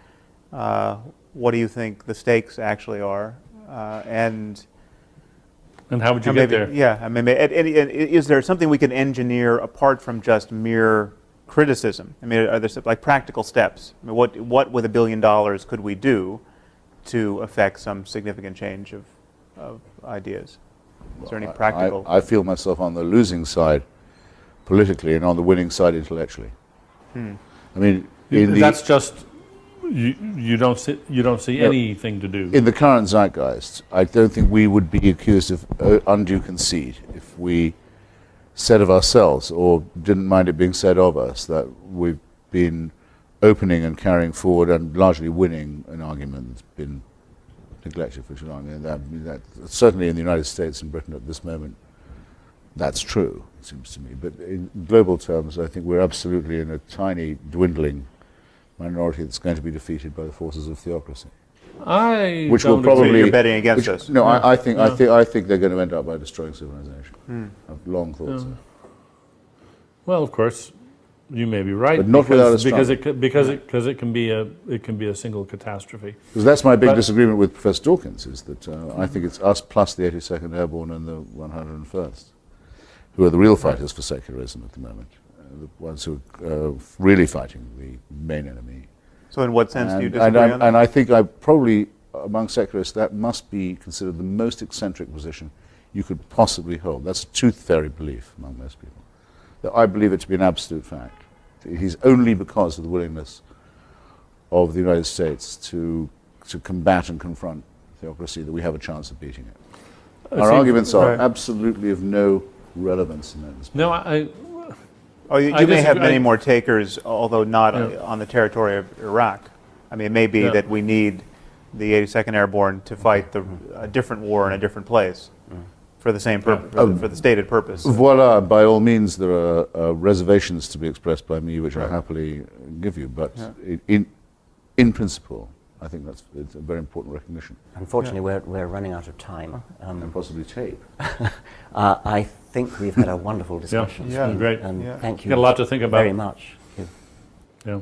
What do you think the stakes actually are? And how would you get there? Yeah, I mean, and is there something we can engineer apart from just mere criticism? I mean, are there like practical steps? I mean, what with $1 billion could we do to affect some significant change of ideas? Is there any practical? I feel myself on the losing side politically and on the winning side intellectually. I mean, that's just you don't see anything to do. In the current zeitgeist, I don't think we would be accused of undue conceit if we said of ourselves, or didn't mind it being said of us, that we've been opening and carrying forward and largely winning an argument that's been neglected for too long. And that certainly in the United States and Britain at this moment, that's true, it seems to me. But in global terms, I think we're absolutely in a tiny, dwindling minority that's going to be defeated by the forces of theocracy. Which will probably you're betting against us. No, yeah. I think they're going to end up by destroying civilization. I've long thought so. Well, of course, you may be right, but not without a struggle. because it can be a single catastrophe. Because that's my big disagreement with Professor Dawkins, is that I think it's us plus the 82nd Airborne and the 101st who are the real fighters for secularism at the moment. The ones who are really fighting the main enemy. So in what sense do you disagree on that? And I think probably among secularists that must be considered the most eccentric position you could possibly hold. That's a tooth fairy belief among most people. That I believe it to be an absolute fact. It is only because of the willingness of the United States to combat and confront theocracy that we have a chance of beating it. Our arguments are absolutely of no relevance in that respect. No, you may have many more takers, although not on the territory of Iraq. I mean, it may be that we need the 82nd Airborne to fight a different war in a different place for the same purpose, for the stated purpose. Voila, by all means, there are reservations to be expressed by me, which I'll happily give you. But in principle, I think it's a very important recognition. Unfortunately, we're running out of time. And possibly tape. I think we've had a wonderful discussion. Yeah, great. And thank you Got a lot to think about. very much. Yeah.